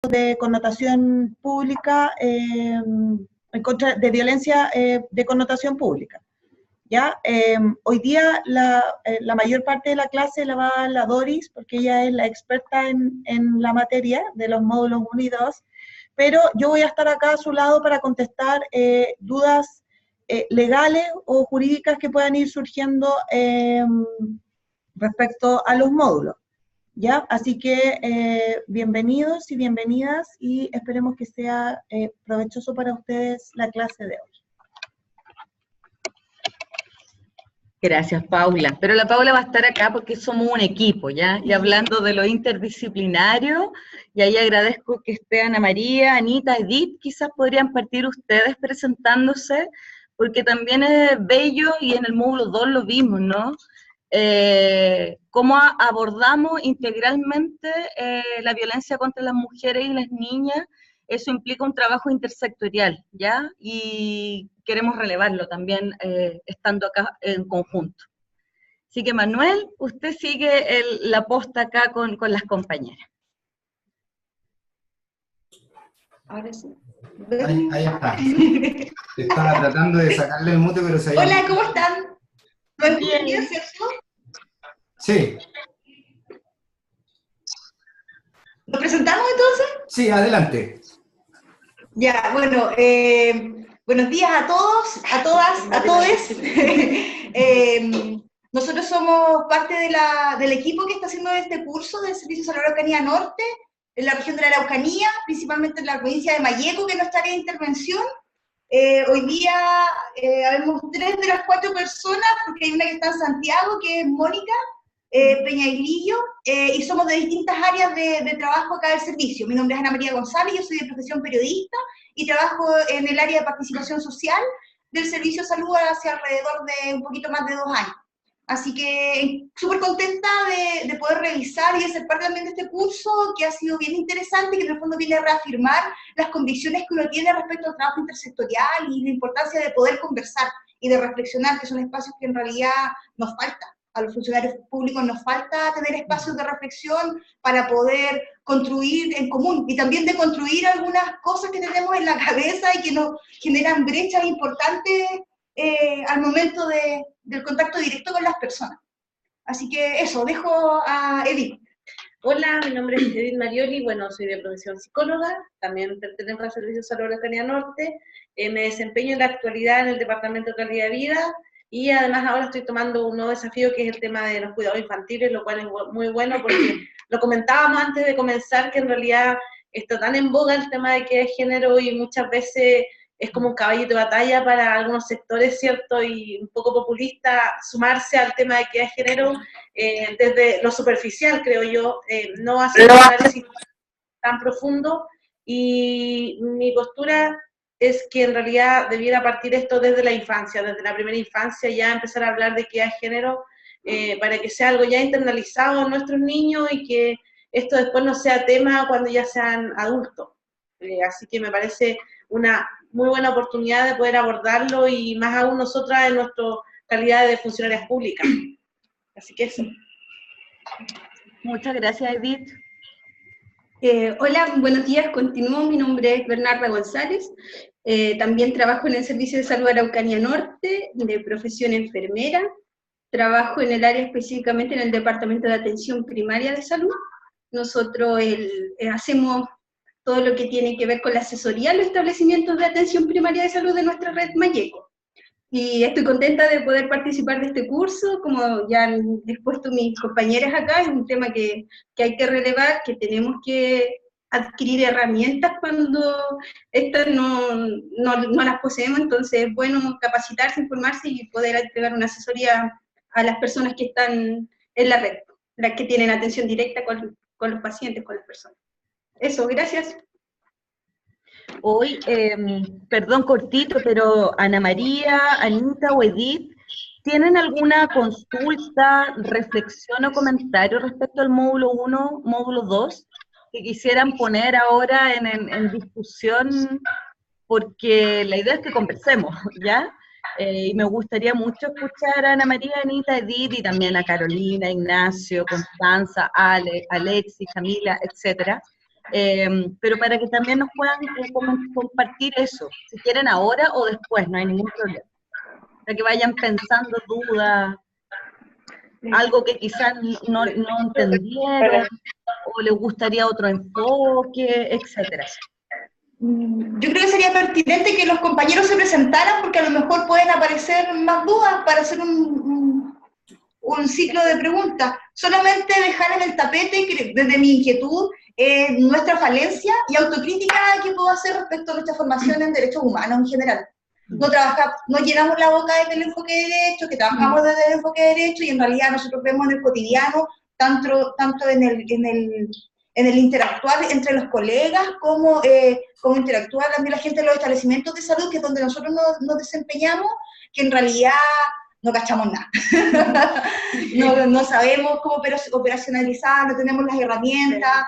de connotación pública, en contra de violencia de connotación pública. ¿Ya? Hoy día la mayor parte de la clase la va a la Doris, porque ella es la experta en la materia de los módulos 1 y 2, pero yo voy a estar acá a su lado para contestar dudas legales o jurídicas que puedan ir surgiendo respecto a los módulos. ¿Ya? Así que bienvenidos y bienvenidas y esperemos que sea provechoso para ustedes la clase de hoy. Gracias, Paula. Pero la Paula va a estar acá porque somos un equipo, ¿ya? Y hablando de lo interdisciplinario, y ahí agradezco que esté Ana María, Anita, Edith, quizás podrían partir ustedes presentándose, porque también es bello, y en el módulo 2 lo vimos, ¿no? Cómo abordamos integralmente la violencia contra las mujeres y las niñas. Eso implica un trabajo intersectorial, ¿ya? Y queremos relevarlo también estando acá en conjunto. Así que, Manuel, usted sigue la posta acá con las compañeras. Ahora sí. Ahí está. Estaba tratando de sacarle el mute, pero se había... Hola, ¿cómo están? ¿Me escuchan bien, cierto? Sí. ¿Nos presentamos entonces? Sí, adelante. Ya, bueno, buenos días a todos, a todas, a todes. Nosotros somos parte del equipo que está haciendo este curso del Servicio de Salud Araucanía Norte, en la región de la Araucanía, principalmente en la provincia de Malleco, que es nuestra área de intervención. Hoy día habemos 3 de las 4 personas, porque hay una que está en Santiago, que es Mónica Peñagrillo, y somos de distintas áreas de trabajo acá del servicio. Mi nombre es Ana María González, yo soy de profesión periodista y trabajo en el área de participación social del Servicio de Salud hace alrededor de un poquito más de 2 años. Así que súper contenta de poder revisar y de ser parte también de este curso, que ha sido bien interesante, que en el fondo viene a reafirmar las convicciones que uno tiene respecto al trabajo intersectorial y la importancia de poder conversar y de reflexionar, que son espacios que en realidad nos falta. A los funcionarios públicos nos falta tener espacios de reflexión para poder construir en común y también de construir algunas cosas que tenemos en la cabeza y que nos generan brechas importantes al momento del contacto directo con las personas. Así que eso, dejo a Edith. Hola, mi nombre es Edith Marioli, bueno, soy de profesión psicóloga, también pertenezco al Servicio de Salud Araucanía Norte, me desempeño en la actualidad en el Departamento de Calidad de Vida, y además ahora estoy tomando un nuevo desafío que es el tema de los cuidados infantiles, lo cual es muy bueno porque lo comentábamos antes de comenzar, que en realidad está tan en boga el tema de que es género y muchas veces es como un caballito de batalla para algunos sectores, ¿cierto? Y un poco populista sumarse al tema de que es género desde lo superficial, creo yo, no hacer un análisis tan profundo, y mi postura es que en realidad debiera partir esto desde la infancia, desde la primera infancia, ya empezar a hablar de equidad de género, para que sea algo ya internalizado en nuestros niños y que esto después no sea tema cuando ya sean adultos. Así que me parece una muy buena oportunidad de poder abordarlo, y más aún nosotras en nuestra calidad de funcionarias públicas. Así que eso. Muchas gracias, Edith. Hola, buenos días, continúo. Mi nombre es Bernarda González, también trabajo en el Servicio de Salud Araucanía Norte, de profesión enfermera, trabajo en el área específicamente en el Departamento de Atención Primaria de Salud. Nosotros hacemos todo lo que tiene que ver con la asesoría a los establecimientos de atención primaria de salud de nuestra red Malleco. Y estoy contenta de poder participar de este curso, como ya han expuesto mis compañeras acá, es un tema que hay que relevar, que tenemos que adquirir herramientas cuando estas no las poseemos, entonces es bueno capacitarse, informarse y poder entregar una asesoría a las personas que están en la red, las que tienen atención directa con los pacientes, con las personas. Eso, gracias. Hoy, perdón, cortito, pero Ana María, Anita o Edith, ¿tienen alguna consulta, reflexión o comentario respecto al módulo 1, módulo 2, que quisieran poner ahora en discusión? Porque la idea es que conversemos, ¿ya? Y me gustaría mucho escuchar a Ana María, Anita, Edith, y también a Carolina, Ignacio, Constanza, Ale, Alexis, Camila, etcétera, pero para que también nos puedan compartir eso, si quieren ahora o después, no hay ningún problema. Para que vayan pensando dudas, algo que quizás no entendieron, o les gustaría otro enfoque, etcétera. Yo creo que sería pertinente que los compañeros se presentaran, porque a lo mejor pueden aparecer más dudas para hacer un ciclo de preguntas. Solamente dejar en el tapete, que desde mi inquietud, nuestra falencia y autocrítica que puedo hacer respecto a nuestra formación en derechos humanos en general. No llenamos la boca desde el enfoque de derecho, que trabajamos desde el enfoque de derecho, y en realidad nosotros vemos en el cotidiano, tanto en el interactuar entre los colegas, como interactuar también la gente en los establecimientos de salud, que es donde nosotros nos desempeñamos, que en realidad no cachamos nada. no sabemos cómo operacionalizar, no tenemos las herramientas.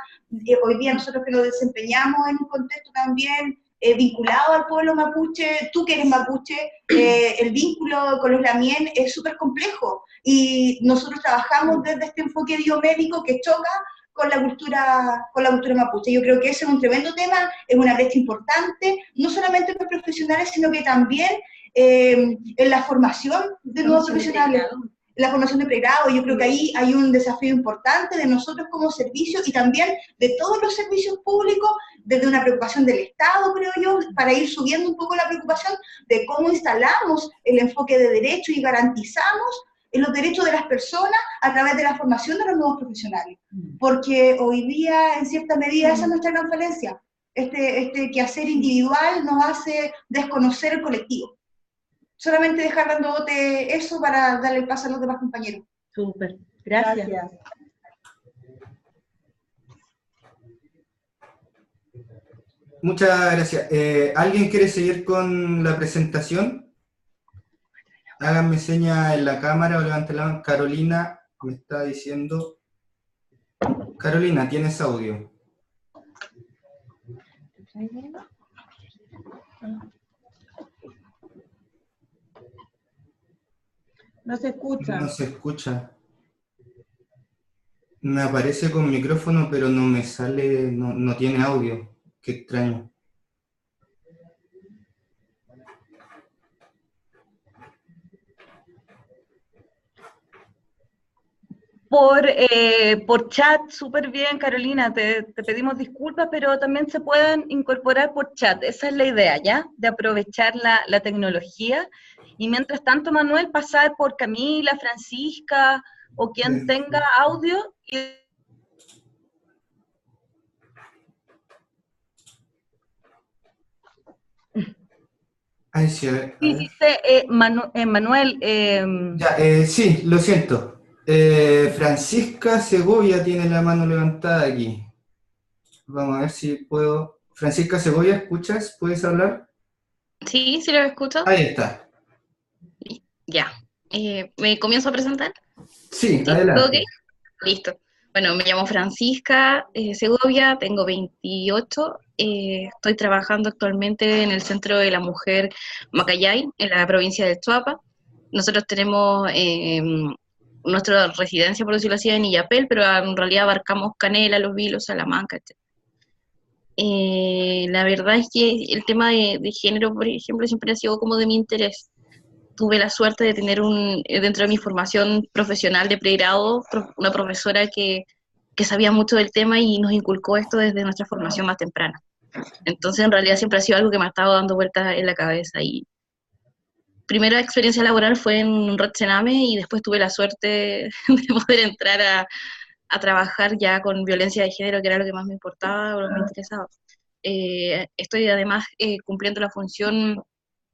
Hoy día nosotros que nos desempeñamos en un contexto también vinculado al pueblo mapuche, tú que eres mapuche, el vínculo con los lamien es súper complejo, y nosotros trabajamos desde este enfoque biomédico que choca con la cultura mapuche. Yo creo que ese es un tremendo tema, es una brecha importante, no solamente en los profesionales, sino que también en la formación de nuevos profesionales, en la formación de pregrado. Yo creo que ahí hay un desafío importante de nosotros como servicio, y también de todos los servicios públicos, desde una preocupación del Estado, creo yo, para ir subiendo un poco la preocupación de cómo instalamos el enfoque de derecho y garantizamos los derechos de las personas a través de la formación de los nuevos profesionales. Porque hoy día, en cierta medida, esa es nuestra gran falencia. Este quehacer individual nos hace desconocer el colectivo. Solamente dejar dando bote eso para darle el paso a los demás compañeros. Súper, gracias. Muchas gracias. ¿Alguien quiere seguir con la presentación? Háganme seña en la cámara o levanten la mano. Carolina me está diciendo. Carolina, ¿tienes audio? No se escucha. No se escucha. Me aparece con micrófono, pero no me sale, no tiene audio. Qué extraño. Por chat, súper bien, Carolina, te pedimos disculpas, pero también se pueden incorporar por chat. Esa es la idea, ¿ya? De aprovechar la tecnología. Y mientras tanto, Manuel, pasar por Camila, Francisca, o quien tenga audio. Ay, sí, a ver. Sí, dice Manuel. Sí, lo siento. Francisca Segovia tiene la mano levantada aquí. Vamos a ver si puedo. Francisca Segovia, ¿escuchas? ¿Puedes hablar? Sí, sí lo escucho. Ahí está. Ya. ¿Me comienzo a presentar? Sí, ¿Sí? adelante. ¿Ok? Listo. Bueno, me llamo Francisca Segovia, tengo 28, estoy trabajando actualmente en el Centro de la Mujer Macayay, en la provincia de Chuapa. Nosotros tenemos nuestra residencia, por decirlo así, en Illapel, pero en realidad abarcamos Canela, Los Vilos, Salamanca, etc. La verdad es que el tema de género, por ejemplo, siempre ha sido como de mi interés. Tuve la suerte de tener dentro de mi formación profesional de pregrado, una profesora que sabía mucho del tema y nos inculcó esto desde nuestra formación más temprana. Entonces, en realidad siempre ha sido algo que me ha estado dando vueltas en la cabeza. Y primera experiencia laboral fue en un Red Sename, y después tuve la suerte de poder entrar a trabajar ya con violencia de género, que era lo que más me importaba o lo que me interesaba. Estoy además cumpliendo la función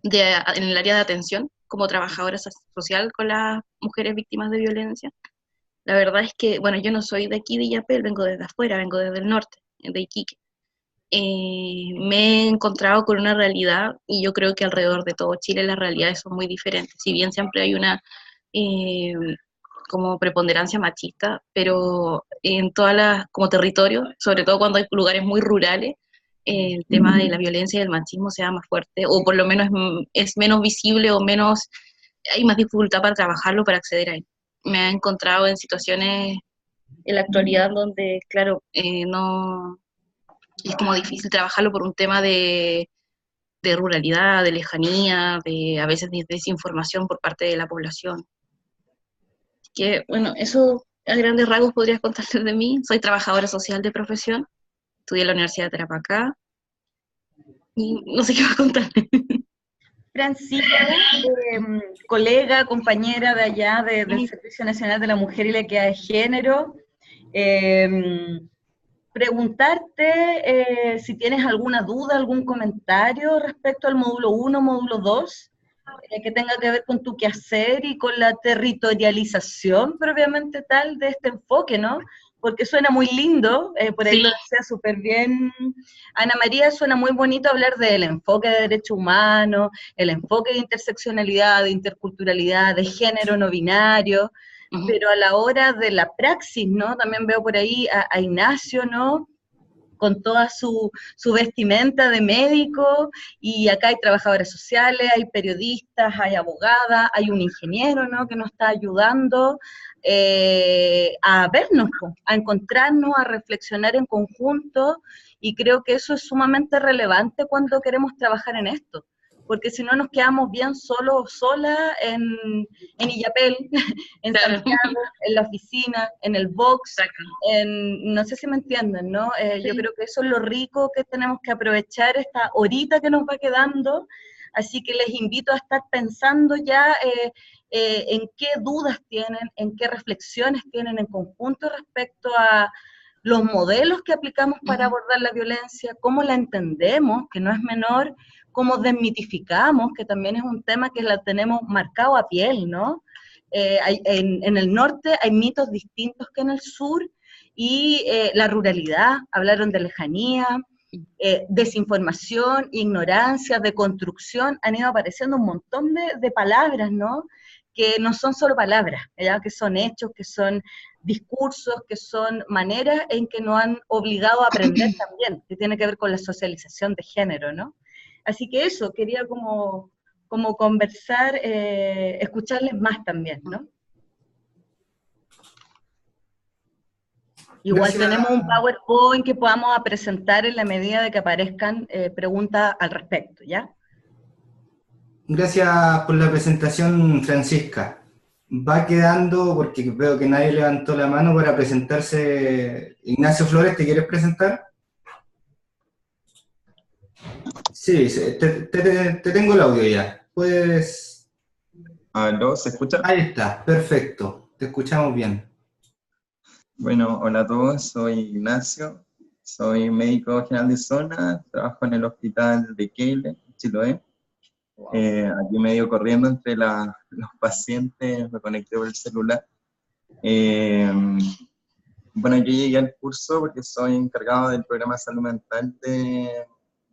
en el área de atención como trabajadora social con las mujeres víctimas de violencia. La verdad es que, bueno, yo no soy de aquí de Illapel, vengo desde afuera, vengo desde el norte, de Iquique. Me he encontrado con una realidad, y yo creo que alrededor de todo Chile las realidades son muy diferentes, si bien siempre hay una como preponderancia machista, pero en todas las, como territorio, sobre todo cuando hay lugares muy rurales, el tema de la violencia y el machismo se da más fuerte, o por lo menos es menos visible, o menos, hay más dificultad para trabajarlo, para acceder a él. Me he encontrado en situaciones en la actualidad donde, claro, no Y es como difícil trabajarlo por un tema de ruralidad, de lejanía, de a veces de desinformación por parte de la población. Que, bueno, eso a grandes rasgos podrías contarles de mí. Soy trabajadora social de profesión, estudié en la Universidad de Tarapacá, y no sé qué va a contar. Francisca, colega, compañera de allá del Servicio Nacional de la Mujer y la Equidad de Género, preguntarte si tienes alguna duda, algún comentario respecto al módulo 1, módulo 2, que tenga que ver con tu quehacer y con la territorialización propiamente tal de este enfoque, ¿no? Porque suena muy lindo, por ahí Sí. lo decía súper bien Ana María, suena muy bonito hablar del enfoque de derechos humanos, el enfoque de interseccionalidad, de interculturalidad, de género no binario, pero a la hora de la praxis, ¿no? También veo por ahí a Ignacio, ¿no? Con toda su vestimenta de médico, y acá hay trabajadoras sociales, hay periodistas, hay abogadas, hay un ingeniero, ¿no? Que nos está ayudando a vernos, a encontrarnos, a reflexionar en conjunto, y creo que eso es sumamente relevante cuando queremos trabajar en esto, porque si no nos quedamos bien solos o solas en Illapel, en Claro. Santiago, en la oficina, en el box, no sé si me entienden, ¿no? Sí. Yo creo que eso es lo rico, que tenemos que aprovechar esta horita que nos va quedando, así que les invito a estar pensando ya en qué dudas tienen, en qué reflexiones tienen en conjunto respecto a los modelos que aplicamos para abordar la violencia, cómo la entendemos, que no es menor, cómo desmitificamos, que también es un tema que la tenemos marcado a piel, ¿no? En el norte hay mitos distintos que en el sur, y la ruralidad, hablaron de lejanía, desinformación, ignorancia, deconstrucción, han ido apareciendo un montón de palabras, ¿no? Que no son solo palabras, ¿ya? Que son hechos, que son discursos, que son maneras en que nos han obligado a aprender también, que tiene que ver con la socialización de género, ¿no? Así que eso, quería como conversar, escucharles más también, ¿no? Igual Gracias. tenemos un PowerPoint que podamos presentar en la medida de que aparezcan preguntas al respecto, ¿ya? Gracias por la presentación, Francisca. Va quedando, porque veo que nadie levantó la mano para presentarse. Ignacio Flores, ¿te quieres presentar? Sí, te tengo el audio ya. Puedes... ¿Aló? ¿Se escucha? Ahí está, perfecto. Te escuchamos bien. Bueno, hola a todos, soy Ignacio, soy médico general de zona, trabajo en el hospital de Keile, Chiloé. Aquí medio corriendo entre los pacientes, me conecté por el celular. Bueno, yo llegué al curso porque soy encargado del programa de salud mental de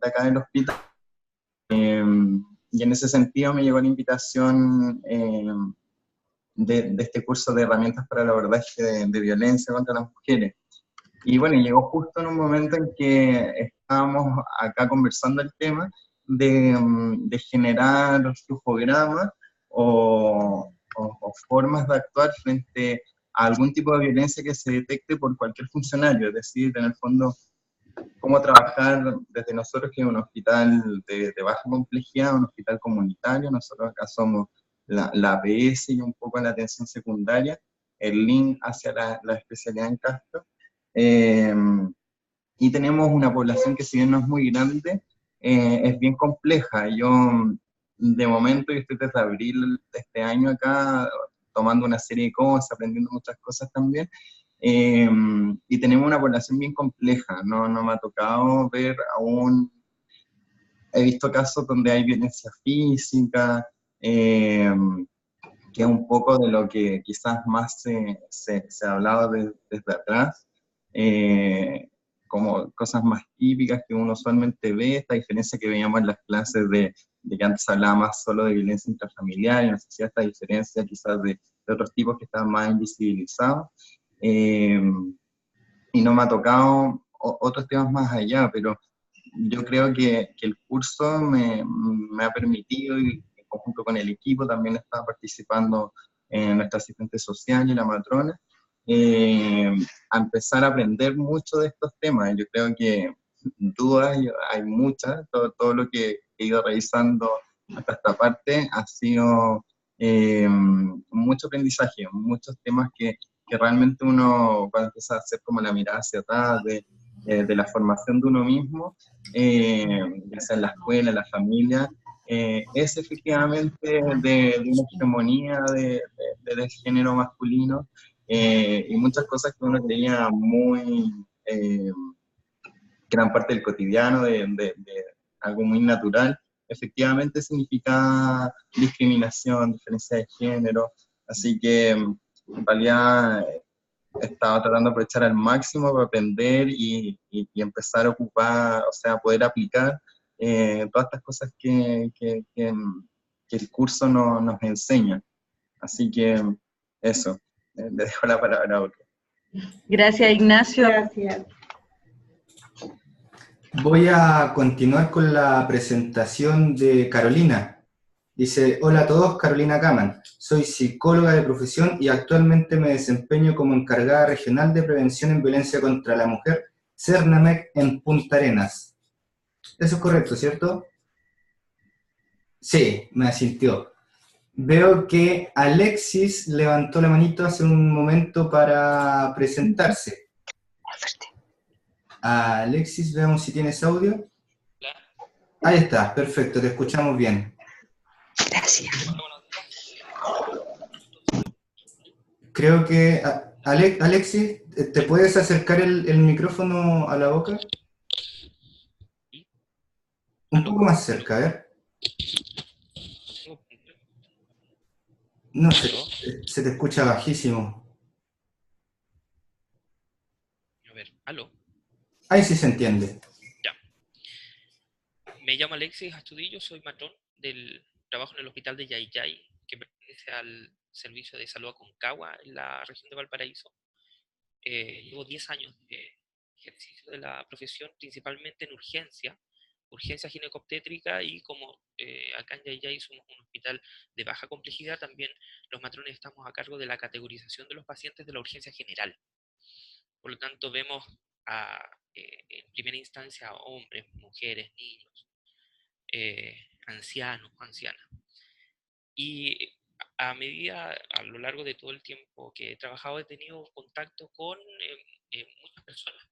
acá del hospital. Y en ese sentido me llegó la invitación de este curso de herramientas para el abordaje de violencia contra las mujeres. Y bueno, llegó justo en un momento en que estábamos acá conversando el tema de generar flujogramas o formas de actuar frente a algún tipo de violencia que se detecte por cualquier funcionario, es decir, en el fondo, cómo trabajar desde nosotros, que es un hospital de baja complejidad, un hospital comunitario. Nosotros acá somos la APS y un poco la atención secundaria, el link hacia la especialidad en Castro. Y tenemos una población que, si bien no es muy grande, es bien compleja. Yo, de momento, yo estoy desde abril de este año acá, tomando una serie de cosas, aprendiendo muchas cosas también, y tenemos una población bien compleja. No me ha tocado ver aún, he visto casos donde hay violencia física, que es un poco de lo que quizás más se ha hablado desde atrás, como cosas más típicas que uno usualmente ve, esta diferencia que veíamos en las clases de que antes se hablaba más solo de violencia intrafamiliar, y no sé si esta diferencia quizás de otros tipos que estaban más invisibilizados, y no me ha tocado otros temas más allá, pero yo creo que el curso me ha permitido, y en conjunto con el equipo también estaba participando en nuestra asistente social y la matrona, a empezar a aprender mucho de estos temas. Yo creo que dudas, hay muchas, todo lo que he ido revisando hasta esta parte ha sido mucho aprendizaje, muchos temas que realmente uno, cuando empieza a hacer como la mirada hacia atrás de la formación de uno mismo, ya sea en la escuela, en la familia, es efectivamente de una hegemonía del género masculino, y muchas cosas que uno creía muy, que eran parte del cotidiano, de algo muy natural, efectivamente significa discriminación, diferencia de género, así que en realidad estaba tratando de aprovechar al máximo para aprender y empezar a ocupar, o sea, poder aplicar todas estas cosas que el curso nos enseña. Así que eso, le dejo la palabra a otro. Gracias, Ignacio. Gracias. Voy a continuar con la presentación de Carolina. Dice, hola a todos, Carolina Kaman. Soy psicóloga de profesión y actualmente me desempeño como encargada regional de prevención en violencia contra la mujer, CERNAMEC, en Punta Arenas. Eso es correcto, ¿cierto? Sí, me asintió. Veo que Alexis levantó la manito hace un momento para presentarse. Alexis, veamos si tienes audio. Ahí está, perfecto, te escuchamos bien. Gracias. Creo que, Alexis, ¿te puedes acercar el micrófono a la boca? Un poco más cerca, a ver. No, se te escucha bajísimo. A ver, aló. Ahí sí se entiende. Ya. Me llamo Alexis Astudillo, soy matrón trabajo en el hospital de Yayay, que pertenece al Servicio de Salud Aconcagua en la región de Valparaíso. Llevo 10 años de ejercicio de la profesión, principalmente en urgencia ginecobstétrica, y como acá en Yayay somos un hospital de baja complejidad, también los matrones estamos a cargo de la categorización de los pacientes de la urgencia general. Por lo tanto, vemos en primera instancia a hombres, mujeres, niños, ancianos, ancianas. Y a lo largo de todo el tiempo que he trabajado, he tenido contacto con muchas personas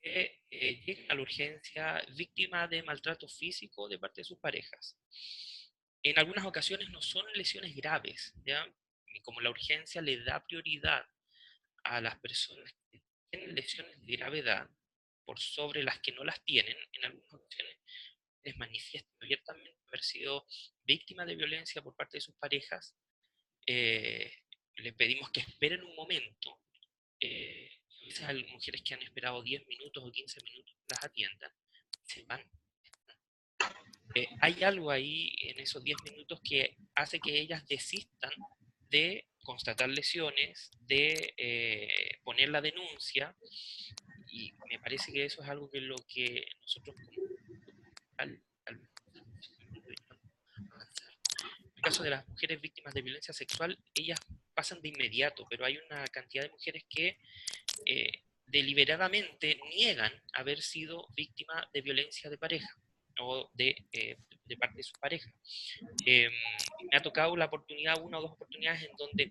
que llegan a la urgencia víctimas de maltrato físico de parte de sus parejas. En algunas ocasiones no son lesiones graves, ¿ya? Y como la urgencia le da prioridad a las personas que tienen lesiones de gravedad por sobre las que no las tienen, en algunas ocasiones les manifiestan abiertamente haber sido víctimas de violencia por parte de sus parejas. Les pedimos que esperen un momento. A veces hay mujeres que han esperado 10 minutos o 15 minutos que las atiendan, se van. Hay algo ahí en esos 10 minutos que hace que ellas desistan de constatar lesiones, de poner la denuncia, y me parece que eso es algo que lo que nosotros al avanzar. En el caso de las mujeres víctimas de violencia sexual, ellas pasan de inmediato, pero hay una cantidad de mujeres que deliberadamente niegan haber sido víctimas de violencia de pareja o de parte de su pareja. Me ha tocado la oportunidad, una o dos oportunidades en donde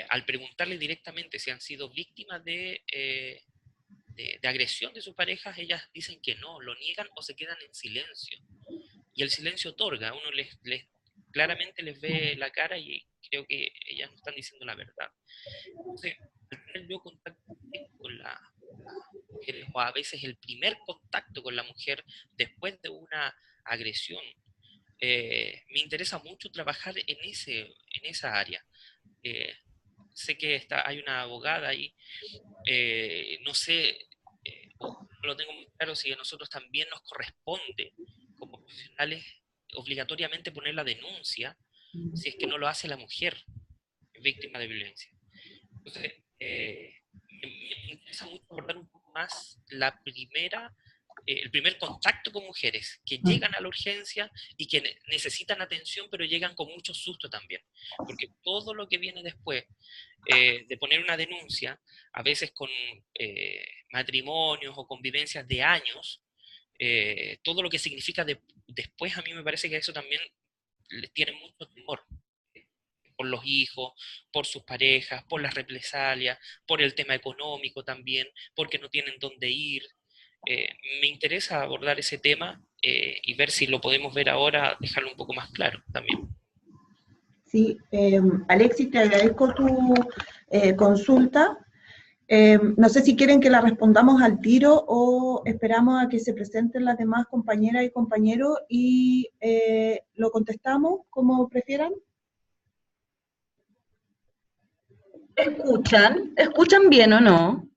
al preguntarle directamente si han sido víctimas de agresión de sus parejas, ellas dicen que no, lo niegan o se quedan en silencio. Y el silencio otorga, uno claramente les ve la cara y creo que ellas no están diciendo la verdad. Entonces, al tener yo contacto con la mujer, o a veces el primer contacto con la mujer después de una agresión, me interesa mucho trabajar en esa área. Sé que hay una abogada ahí, no sé, no lo tengo muy claro si a nosotros también nos corresponde como profesionales obligatoriamente poner la denuncia si es que no lo hace la mujer víctima de violencia. Entonces, me interesa mucho abordar un poco más la primera el primer contacto con mujeres que llegan a la urgencia y que necesitan atención, pero llegan con mucho susto también, porque todo lo que viene después de poner una denuncia, a veces con matrimonios o convivencias de años, todo lo que significa después, a mí me parece que eso también les tiene mucho temor, por los hijos, por sus parejas, por las represalias, por el tema económico también, porque no tienen dónde ir. Me interesa abordar ese tema y ver si lo podemos ver ahora, dejarlo un poco más claro también. Sí, Alexis, te agradezco tu consulta. No sé si quieren que la respondamos al tiro o esperamos a que se presenten las demás compañeras y compañeros y lo contestamos como prefieran. ¿Escuchan bien o no?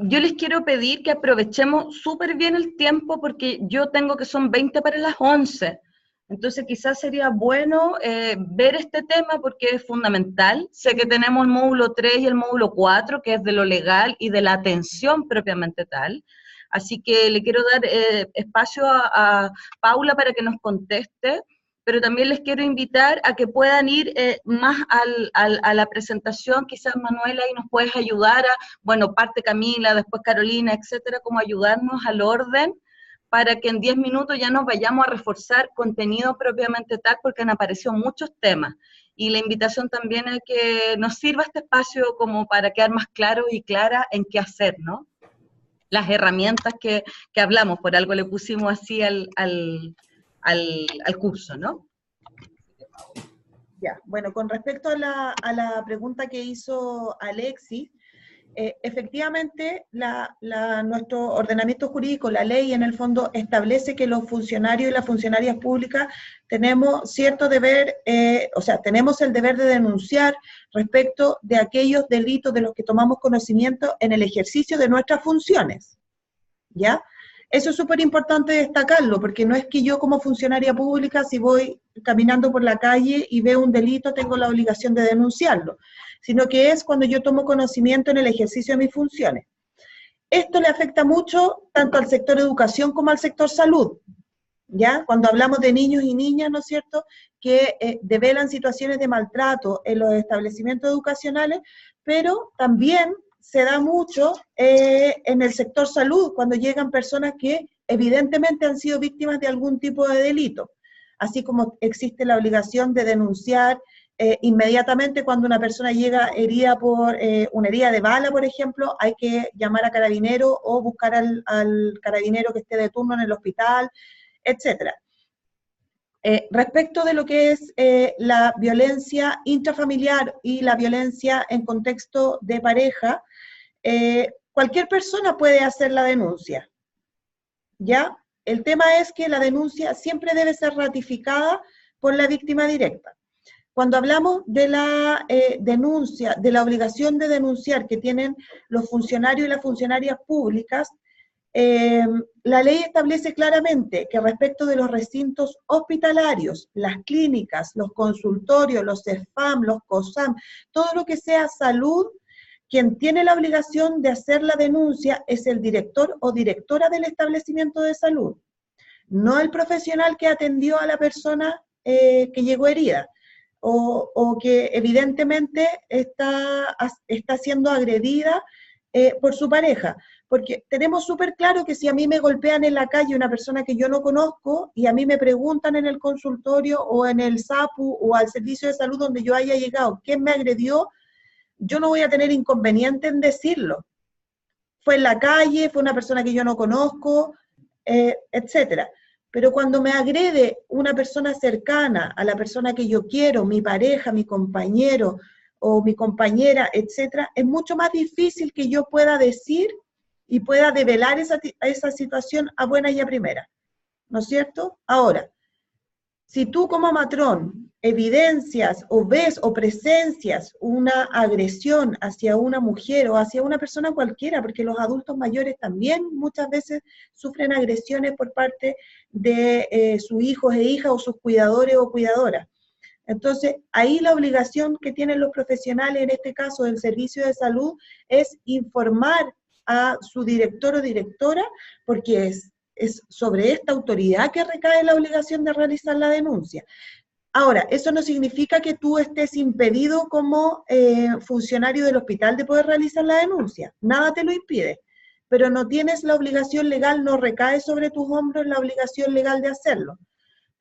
Yo les quiero pedir que aprovechemos súper bien el tiempo porque yo tengo que son 20 para las 11. Entonces quizás sería bueno ver este tema porque es fundamental. Sé que tenemos el módulo 3 y el módulo 4, que es de lo legal y de la atención propiamente tal. Así que le quiero dar espacio a Paula para que nos conteste, pero también les quiero invitar a que puedan ir más a la presentación. Quizás Manuela ahí nos puedes ayudar, bueno, parte Camila, después Carolina, etcétera, como ayudarnos al orden, para que en 10 minutos ya nos vayamos a reforzar contenido propiamente tal, porque han aparecido muchos temas. Y la invitación también es que nos sirva este espacio como para quedar más claros y claras en qué hacer, ¿no? Las herramientas que hablamos, por algo le pusimos así al curso, ¿no? Ya, bueno, con respecto a la pregunta que hizo Alexis, efectivamente nuestro ordenamiento jurídico, la ley en el fondo establece que los funcionarios y las funcionarias públicas tenemos cierto deber, tenemos el deber de denunciar respecto de aquellos delitos de los que tomamos conocimiento en el ejercicio de nuestras funciones, ¿ya? Eso es súper importante destacarlo, porque no es que yo como funcionaria pública, si voy caminando por la calle y veo un delito, tengo la obligación de denunciarlo, sino que es cuando yo tomo conocimiento en el ejercicio de mis funciones. Esto le afecta mucho tanto al sector educación como al sector salud, ¿ya? Cuando hablamos de niños y niñas, ¿no es cierto?, que develan situaciones de maltrato en los establecimientos educacionales, pero también se da mucho en el sector salud, cuando llegan personas que evidentemente han sido víctimas de algún tipo de delito, así como existe la obligación de denunciar inmediatamente cuando una persona llega herida por una herida de bala, por ejemplo, hay que llamar a carabinero o buscar al carabinero que esté de turno en el hospital, etc. Respecto de lo que es la violencia intrafamiliar y la violencia en contexto de pareja, cualquier persona puede hacer la denuncia, ¿ya? El tema es que la denuncia siempre debe ser ratificada por la víctima directa. Cuando hablamos de la denuncia, de la obligación de denunciar que tienen los funcionarios y las funcionarias públicas, la ley establece claramente que respecto de los recintos hospitalarios, las clínicas, los consultorios, los CEFAM, los COSAM, todo lo que sea salud, quien tiene la obligación de hacer la denuncia es el director o directora del establecimiento de salud, no el profesional que atendió a la persona que llegó herida, o que evidentemente está siendo agredida por su pareja, porque tenemos súper claro que si a mí me golpean en la calle una persona que yo no conozco y a mí me preguntan en el consultorio o en el SAPU o al servicio de salud donde yo haya llegado quién me agredió, yo no voy a tener inconveniente en decirlo. Fue en la calle, fue una persona que yo no conozco, etcétera. Pero cuando me agrede una persona cercana a la persona que yo quiero, mi pareja, mi compañero o mi compañera, etcétera, es mucho más difícil que yo pueda decir y pueda develar esa situación a buena y a primera, ¿no es cierto? Ahora, si tú como matrón evidencias o ves o presencias una agresión hacia una mujer o hacia una persona cualquiera, porque los adultos mayores también muchas veces sufren agresiones por parte de sus hijos e hijas o sus cuidadores o cuidadoras. Entonces, ahí la obligación que tienen los profesionales, en este caso del servicio de salud, es informar a su director o directora, porque es sobre esta autoridad que recae la obligación de realizar la denuncia. Ahora, eso no significa que tú estés impedido como funcionario del hospital de poder realizar la denuncia, nada te lo impide, pero no tienes la obligación legal, no recae sobre tus hombros la obligación legal de hacerlo.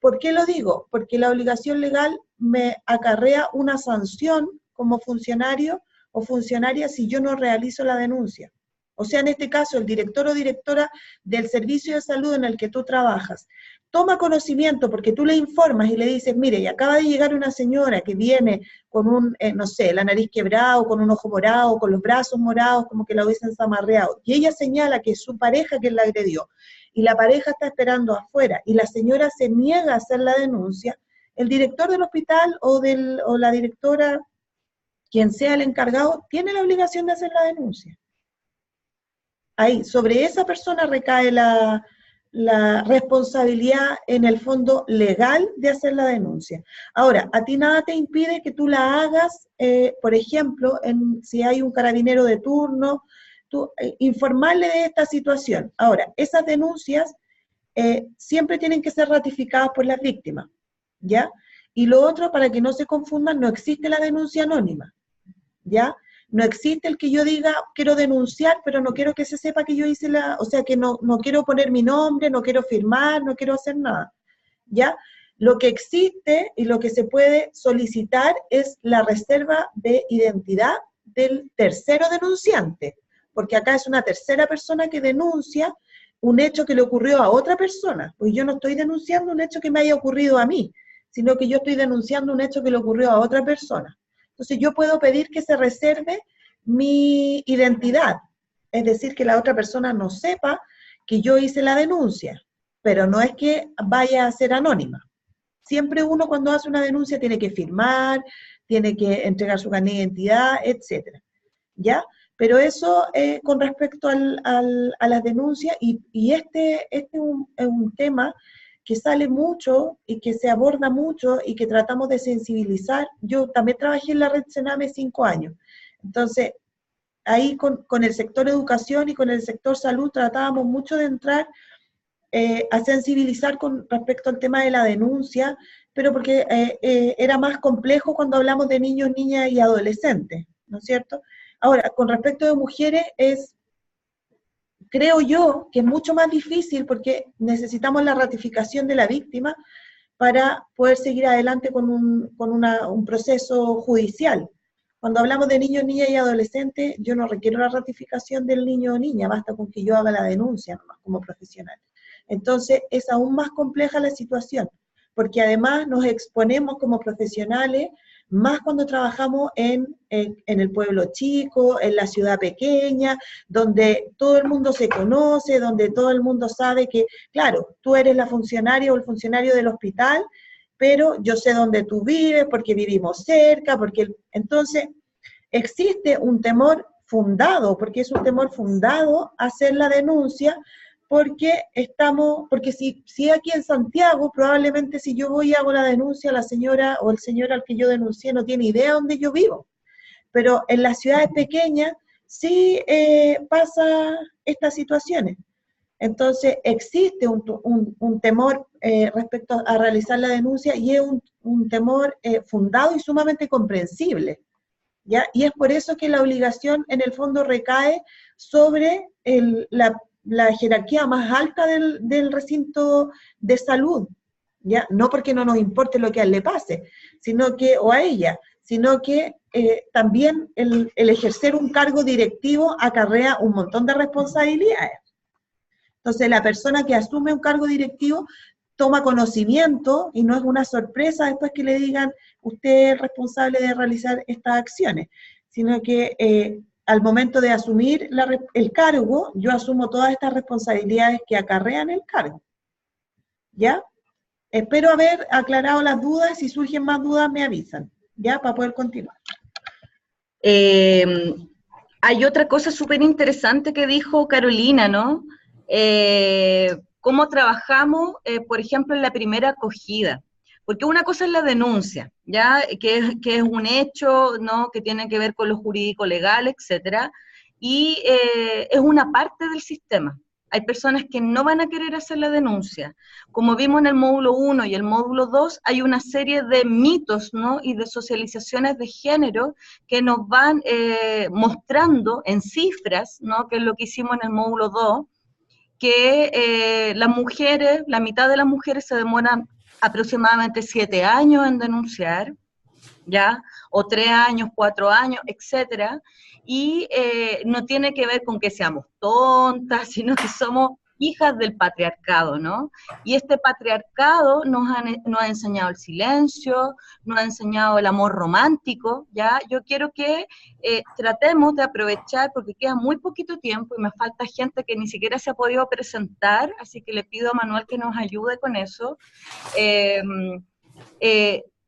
¿Por qué lo digo? Porque la obligación legal me acarrea una sanción como funcionario o funcionaria si yo no realizo la denuncia. O sea, en este caso, el director o directora del servicio de salud en el que tú trabajas toma conocimiento porque tú le informas y le dices, mire, y acaba de llegar una señora que viene con un, no sé, la nariz quebrada, con un ojo morado, con los brazos morados, como que la hubiesen zamarreado. Y ella señala que es su pareja quien la agredió. Y la pareja está esperando afuera, y la señora se niega a hacer la denuncia, el director del hospital o la directora, quien sea el encargado, tiene la obligación de hacer la denuncia. Ahí, sobre esa persona recae la responsabilidad en el fondo legal de hacer la denuncia. Ahora, a ti nada te impide que tú la hagas, por ejemplo, si hay un carabinero de turno, informarle de esta situación. Ahora, esas denuncias siempre tienen que ser ratificadas por las víctimas, ¿ya? Y lo otro, para que no se confundan, no existe la denuncia anónima, ¿ya? No existe el que yo diga, quiero denunciar, pero no quiero que se sepa que yo hice o sea, que no quiero poner mi nombre, no quiero firmar, no quiero hacer nada, ¿ya? Lo que existe y lo que se puede solicitar es la reserva de identidad del tercero denunciante, porque acá es una tercera persona que denuncia un hecho que le ocurrió a otra persona, pues yo no estoy denunciando un hecho que me haya ocurrido a mí, sino que yo estoy denunciando un hecho que le ocurrió a otra persona. Entonces yo puedo pedir que se reserve mi identidad, es decir, que la otra persona no sepa que yo hice la denuncia, pero no es que vaya a ser anónima. Siempre uno cuando hace una denuncia tiene que firmar, tiene que entregar su carnet de identidad, etc. ¿Ya? Pero eso con respecto a las denuncias, y este es un tema que sale mucho y que se aborda mucho y que tratamos de sensibilizar. Yo también trabajé en la red Sename 5 años, entonces ahí con el sector educación y con el sector salud tratábamos mucho de entrar a sensibilizar con respecto al tema de la denuncia, pero porque era más complejo cuando hablamos de niños, niñas y adolescentes, ¿no es cierto? Ahora, con respecto de mujeres creo yo que es mucho más difícil porque necesitamos la ratificación de la víctima para poder seguir adelante con un proceso judicial. Cuando hablamos de niños, niñas y adolescentes, yo no requiero la ratificación del niño o niña, basta con que yo haga la denuncia nomás como profesional. Entonces es aún más compleja la situación, porque además nos exponemos como profesionales más cuando trabajamos en el pueblo chico, en la ciudad pequeña, donde todo el mundo se conoce, donde todo el mundo sabe que, claro, tú eres la funcionaria o el funcionario del hospital, pero yo sé dónde tú vives, porque vivimos cerca, entonces existe un temor fundado, porque es un temor fundado hacer la denuncia, porque si aquí en Santiago, probablemente si yo voy y hago la denuncia, la señora o el señor al que yo denuncié no tiene idea dónde yo vivo. Pero en las ciudades pequeñas sí pasa estas situaciones. Entonces existe un temor respecto a realizar la denuncia y es un temor fundado y sumamente comprensible, ¿ya? Y es por eso que la obligación en el fondo recae sobre la jerarquía más alta del recinto de salud, ¿ya? No porque no nos importe lo que a él le pase, o a ella, sino que también el ejercer un cargo directivo acarrea un montón de responsabilidades. Entonces la persona que asume un cargo directivo toma conocimiento y no es una sorpresa después que le digan usted es responsable de realizar estas acciones, sino que al momento de asumir el cargo, yo asumo todas estas responsabilidades que acarrean el cargo. ¿Ya? Espero haber aclarado las dudas, si surgen más dudas me avisan, ¿ya? Para poder continuar. Hay otra cosa súper interesante que dijo Carolina, ¿no? Cómo trabajamos, por ejemplo, en la primera acogida. Porque una cosa es la denuncia, ¿ya? Que es un hecho, ¿no? Que tiene que ver con lo jurídico legal, etcétera. y es una parte del sistema. Hay personas que no van a querer hacer la denuncia. Como vimos en el módulo 1 y el módulo 2, hay una serie de mitos, ¿no? Y de socializaciones de género que nos van mostrando en cifras, ¿no? Que es lo que hicimos en el módulo 2, que las mujeres, la mitad de las mujeres se demoran aproximadamente 7 años en denunciar, ¿ya? O 3 años, 4 años, etcétera, y no tiene que ver con que seamos tontas, sino que somos hijas del patriarcado, ¿no? Y este patriarcado nos ha enseñado el silencio, nos ha enseñado el amor romántico, ¿ya? Yo quiero que tratemos de aprovechar, porque queda muy poquito tiempo y me falta gente que ni siquiera se ha podido presentar, así que le pido a Manuel que nos ayude con eso.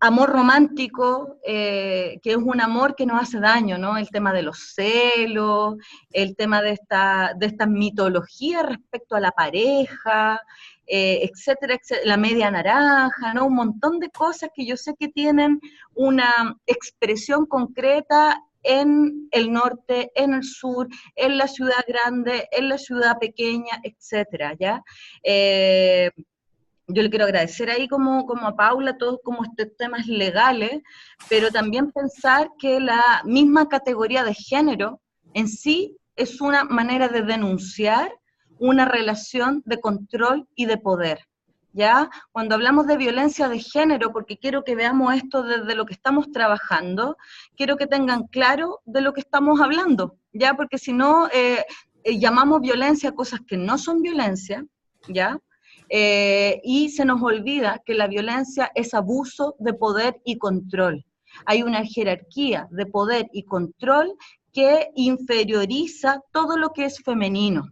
Amor romántico, que es un amor que nos hace daño, ¿no? El tema de los celos, el tema de esta mitología respecto a la pareja, etcétera, etcétera, la media naranja, ¿no? Un montón de cosas que yo sé que tienen una expresión concreta en el norte, en el sur, en la ciudad grande, en la ciudad pequeña, etcétera, ¿ya? Yo le quiero agradecer ahí como a Paula todos como estos temas legales, pero también pensar que la misma categoría de género en sí es una manera de denunciar una relación de control y de poder, ¿ya? Cuando hablamos de violencia de género, porque quiero que veamos esto desde lo que estamos trabajando, quiero que tengan claro de lo que estamos hablando, ¿ya? Porque si no, llamamos violencia a cosas que no son violencia, ¿ya? Y se nos olvida que la violencia es abuso de poder y control. Hay una jerarquía de poder y control que inferioriza todo lo que es femenino,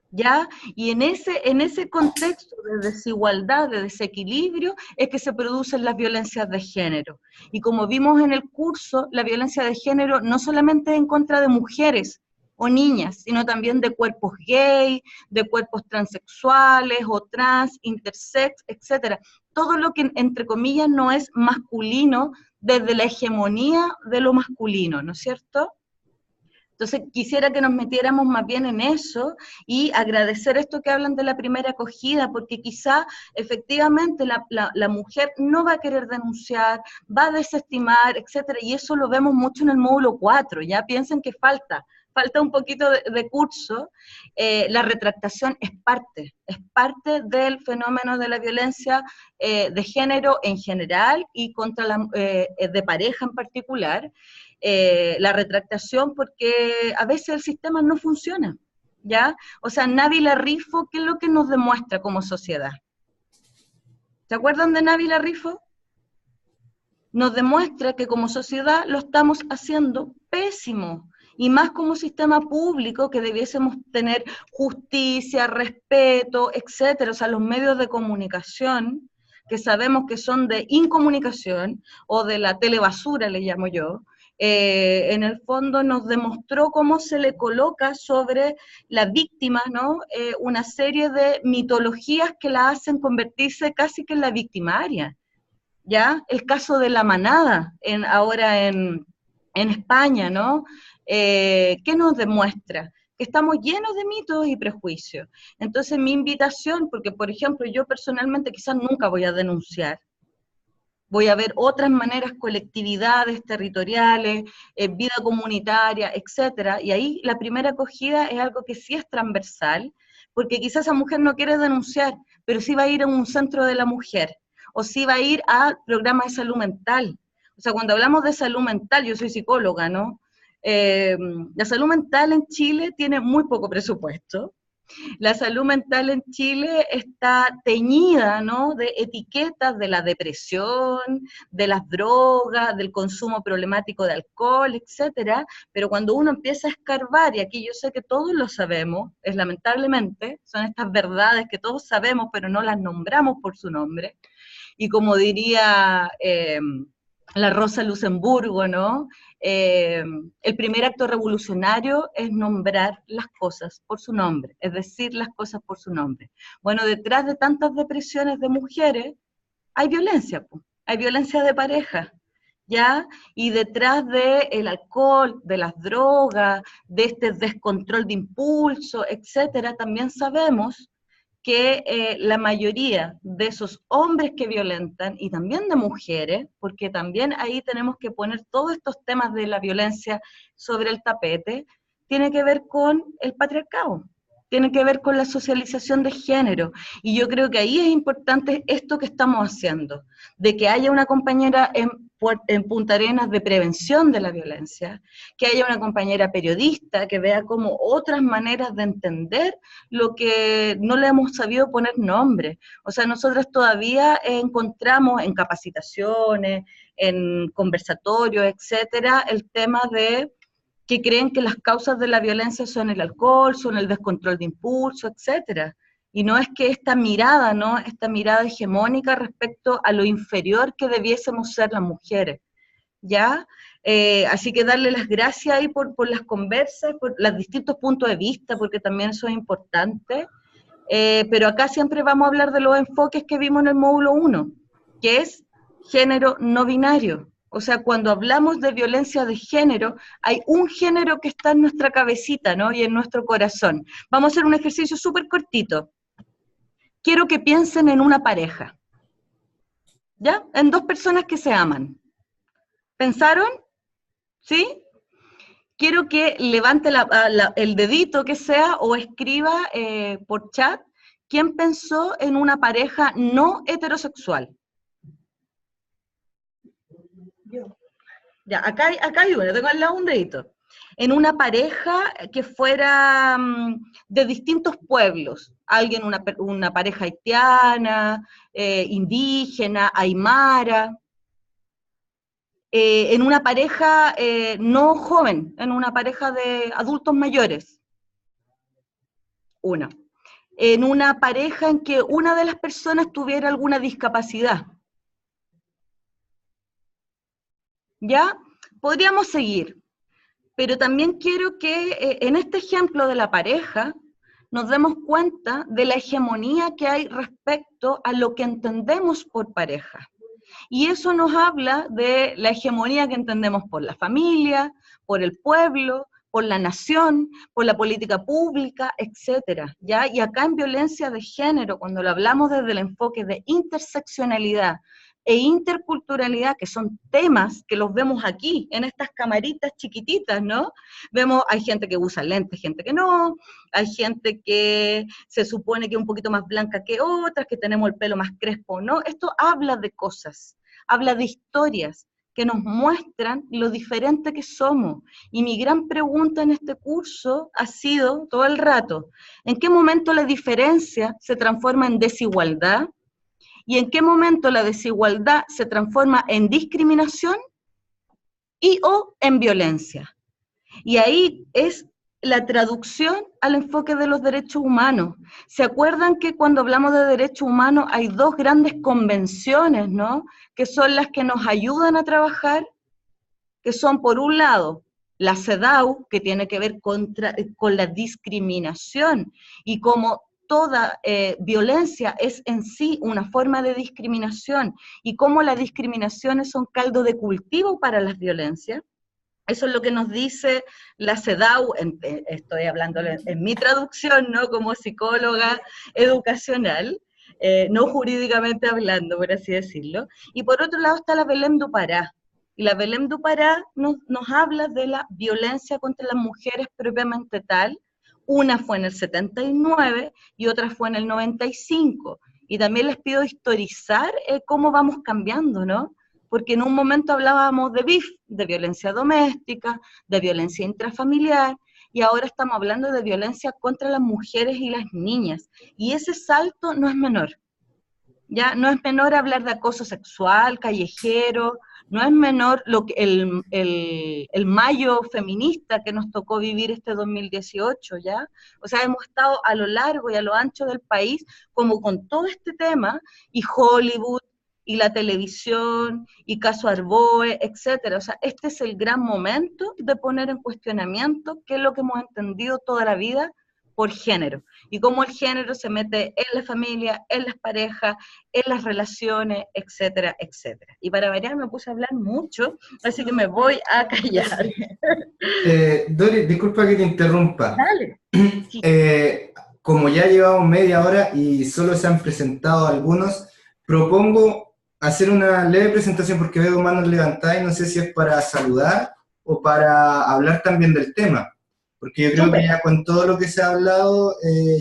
¿ya? Y en ese contexto de desigualdad, de desequilibrio, es que se producen las violencias de género. Y como vimos en el curso, la violencia de género no solamente es en contra de mujeres o niñas, sino también de cuerpos gay, de cuerpos transexuales o trans, intersex, etcétera. Todo lo que, entre comillas, no es masculino desde la hegemonía de lo masculino, ¿no es cierto? Entonces, quisiera que nos metiéramos más bien en eso y agradecer esto que hablan de la primera acogida, porque quizá efectivamente la mujer no va a querer denunciar, va a desestimar, etcétera, y eso lo vemos mucho en el módulo 4, ya piensen que falta un poquito de curso. La retractación es parte del fenómeno de la violencia de género en general y contra de pareja en particular. La retractación porque a veces el sistema no funciona, ¿ya? O sea, Nabila Rifo, ¿qué es lo que nos demuestra como sociedad? ¿Se acuerdan de Nabila Rifo? Nos demuestra que como sociedad lo estamos haciendo pésimo, y más como sistema público que debiésemos tener justicia, respeto, etcétera. O sea, los medios de comunicación, que sabemos que son de incomunicación, o de la telebasura, le llamo yo, en el fondo nos demostró cómo se le coloca sobre la víctima, ¿no? Una serie de mitologías que la hacen convertirse casi que en la victimaria, ¿ya? El caso de La Manada, ahora en España, ¿no? ¿Qué nos demuestra? Que estamos llenos de mitos y prejuicios. Entonces mi invitación, porque por ejemplo yo personalmente quizás nunca voy a denunciar, voy a ver otras maneras, colectividades territoriales, vida comunitaria, etcétera, y ahí la primera acogida es algo que sí es transversal, porque quizás esa mujer no quiere denunciar, pero sí va a ir a un centro de la mujer, o sí va a ir a programas de salud mental. O sea, cuando hablamos de salud mental, yo soy psicóloga, ¿no? La salud mental en Chile tiene muy poco presupuesto. La salud mental en Chile está teñida, ¿no? De etiquetas de la depresión, de las drogas, del consumo problemático de alcohol, etcétera, pero cuando uno empieza a escarbar, y aquí yo sé que todos lo sabemos, es lamentablemente, son estas verdades que todos sabemos, pero no las nombramos por su nombre, y como diría la Rosa Luxemburgo, ¿no? El primer acto revolucionario es nombrar las cosas por su nombre, es decir, las cosas por su nombre. Bueno, detrás de tantas depresiones de mujeres hay violencia de pareja, ¿ya? Y detrás del alcohol, de las drogas, de este descontrol de impulso, etcétera, también sabemos que la mayoría de esos hombres que violentan, y también de mujeres, porque también ahí tenemos que poner todos estos temas de la violencia sobre el tapete, tiene que ver con el patriarcado, tiene que ver con la socialización de género, y yo creo que ahí es importante esto que estamos haciendo, de que haya una compañera en Punta Arenas de prevención de la violencia, que haya una compañera periodista que vea como otras maneras de entender lo que no le hemos sabido poner nombre. O sea, nosotros todavía encontramos en capacitaciones, en conversatorios, etcétera, el tema de que creen que las causas de la violencia son el alcohol, son el descontrol de impulso, etcétera. Y no es que esta mirada, ¿no? Esta mirada hegemónica respecto a lo inferior que debiésemos ser las mujeres, ¿ya? Así que darle las gracias ahí por las conversas, por los distintos puntos de vista, porque también eso es importante. Pero acá siempre vamos a hablar de los enfoques que vimos en el módulo 1, que es género no binario. O sea, cuando hablamos de violencia de género, hay un género que está en nuestra cabecita, ¿no? Y en nuestro corazón. Vamos a hacer un ejercicio súper cortito. Quiero que piensen en una pareja, ¿ya? En dos personas que se aman. ¿Pensaron? ¿Sí? Quiero que levante el dedito que sea o escriba por chat quién pensó en una pareja no heterosexual. Yo. Ya, acá hay uno, tengo al lado un dedito. En una pareja que fuera de distintos pueblos. Alguien, una pareja haitiana, indígena, aymara. En una pareja no joven, en una pareja de adultos mayores. Una. En una pareja en que una de las personas tuviera alguna discapacidad. ¿Ya? Podríamos seguir, pero también quiero que en este ejemplo de la pareja nos demos cuenta de la hegemonía que hay respecto a lo que entendemos por pareja. Y eso nos habla de la hegemonía que entendemos por la familia, por el pueblo, por la nación, por la política pública, etcétera, ¿ya? Y acá en violencia de género, cuando lo hablamos desde el enfoque de interseccionalidad e interculturalidad, que son temas que los vemos aquí, en estas camaritas chiquititas, ¿no? Vemos, hay gente que usa lentes, gente que no, hay gente que se supone que es un poquito más blanca que otras, que tenemos el pelo más crespo, ¿no? Esto habla de cosas, habla de historias que nos muestran lo diferente que somos. Y mi gran pregunta en este curso ha sido todo el rato, ¿en qué momento la diferencia se transforma en desigualdad? ¿Y en qué momento la desigualdad se transforma en discriminación y o en violencia? Y ahí es la traducción al enfoque de los derechos humanos. ¿Se acuerdan que cuando hablamos de derechos humanos hay dos grandes convenciones, ¿no? Que son las que nos ayudan a trabajar, que son por un lado la CEDAW, que tiene que ver con la discriminación, y como toda violencia es en sí una forma de discriminación, y cómo las discriminaciones son caldo de cultivo para las violencias. Eso es lo que nos dice la CEDAW, estoy hablando en mi traducción, ¿no? Como psicóloga educacional, no jurídicamente hablando, por así decirlo. Y por otro lado está la Belém do Pará. Y la Belém do Pará nos habla de la violencia contra las mujeres propiamente tal. Una fue en el 79 y otra fue en el 95. Y también les pido historizar cómo vamos cambiando, ¿no? Porque en un momento hablábamos de BIF, de violencia doméstica, de violencia intrafamiliar, y ahora estamos hablando de violencia contra las mujeres y las niñas. Y ese salto no es menor. Ya no es menor hablar de acoso sexual, callejero, no es menor el mayo feminista que nos tocó vivir este 2018, ¿ya? O sea, hemos estado a lo largo y a lo ancho del país como con todo este tema, y Hollywood, y la televisión, y Caso Arboe, etcétera. O sea, este es el gran momento de poner en cuestionamiento qué es lo que hemos entendido toda la vida por género, y cómo el género se mete en la familia, en las parejas, en las relaciones, etcétera, etcétera. Y para variar me puse a hablar mucho, así que me voy a callar. Dori, disculpa que te interrumpa. Dale. Sí. Como ya llevamos media hora y solo se han presentado algunos, propongo hacer una leve presentación porque veo manos levantadas y no sé si es para saludar o para hablar también del tema, porque yo creo que ya con todo lo que se ha hablado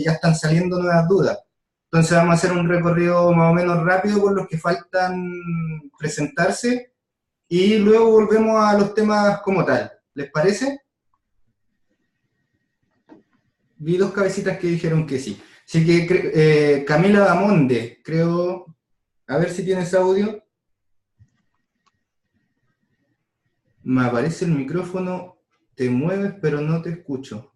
ya están saliendo nuevas dudas. Entonces vamos a hacer un recorrido más o menos rápido por los que faltan presentarse y luego volvemos a los temas como tal. ¿Les parece? Vi dos cabecitas que dijeron que sí. Así que Camila Damonde, creo... A ver si tienes audio. Me aparece el micrófono, te mueves pero no te escucho.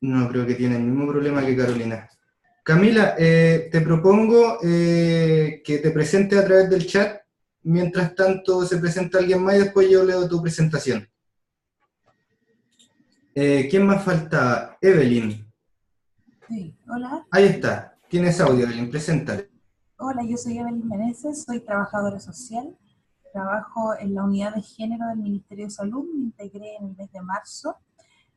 No, creo que tiene el mismo problema que Carolina. Camila, te propongo que te presentes a través del chat. Mientras tanto se presenta alguien más y después yo leo tu presentación. ¿Quién más falta? Evelyn. Sí, hola. Ahí está. Tienes audio, Evelyn, preséntate. Hola, yo soy Evelyn Meneses, soy trabajadora social. Trabajo en la unidad de género del Ministerio de Salud, me integré en el mes de marzo.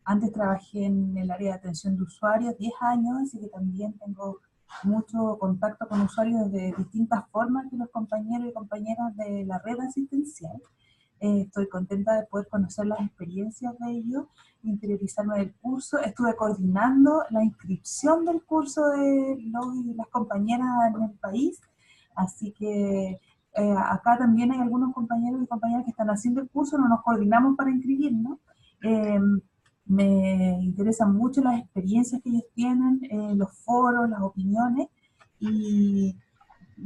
Antes trabajé en el área de atención de usuarios 10 años, así que también tengo mucho contacto con usuarios de distintas formas que los compañeros y compañeras de la red asistencial. Estoy contenta de poder conocer las experiencias de ellos, interiorizarme del curso. Estuve coordinando la inscripción del curso de los y las compañeras en el país, así que acá también hay algunos compañeros y compañeras que están haciendo el curso, no nos coordinamos para inscribirnos. Me interesan mucho las experiencias que ellos tienen, los foros, las opiniones, y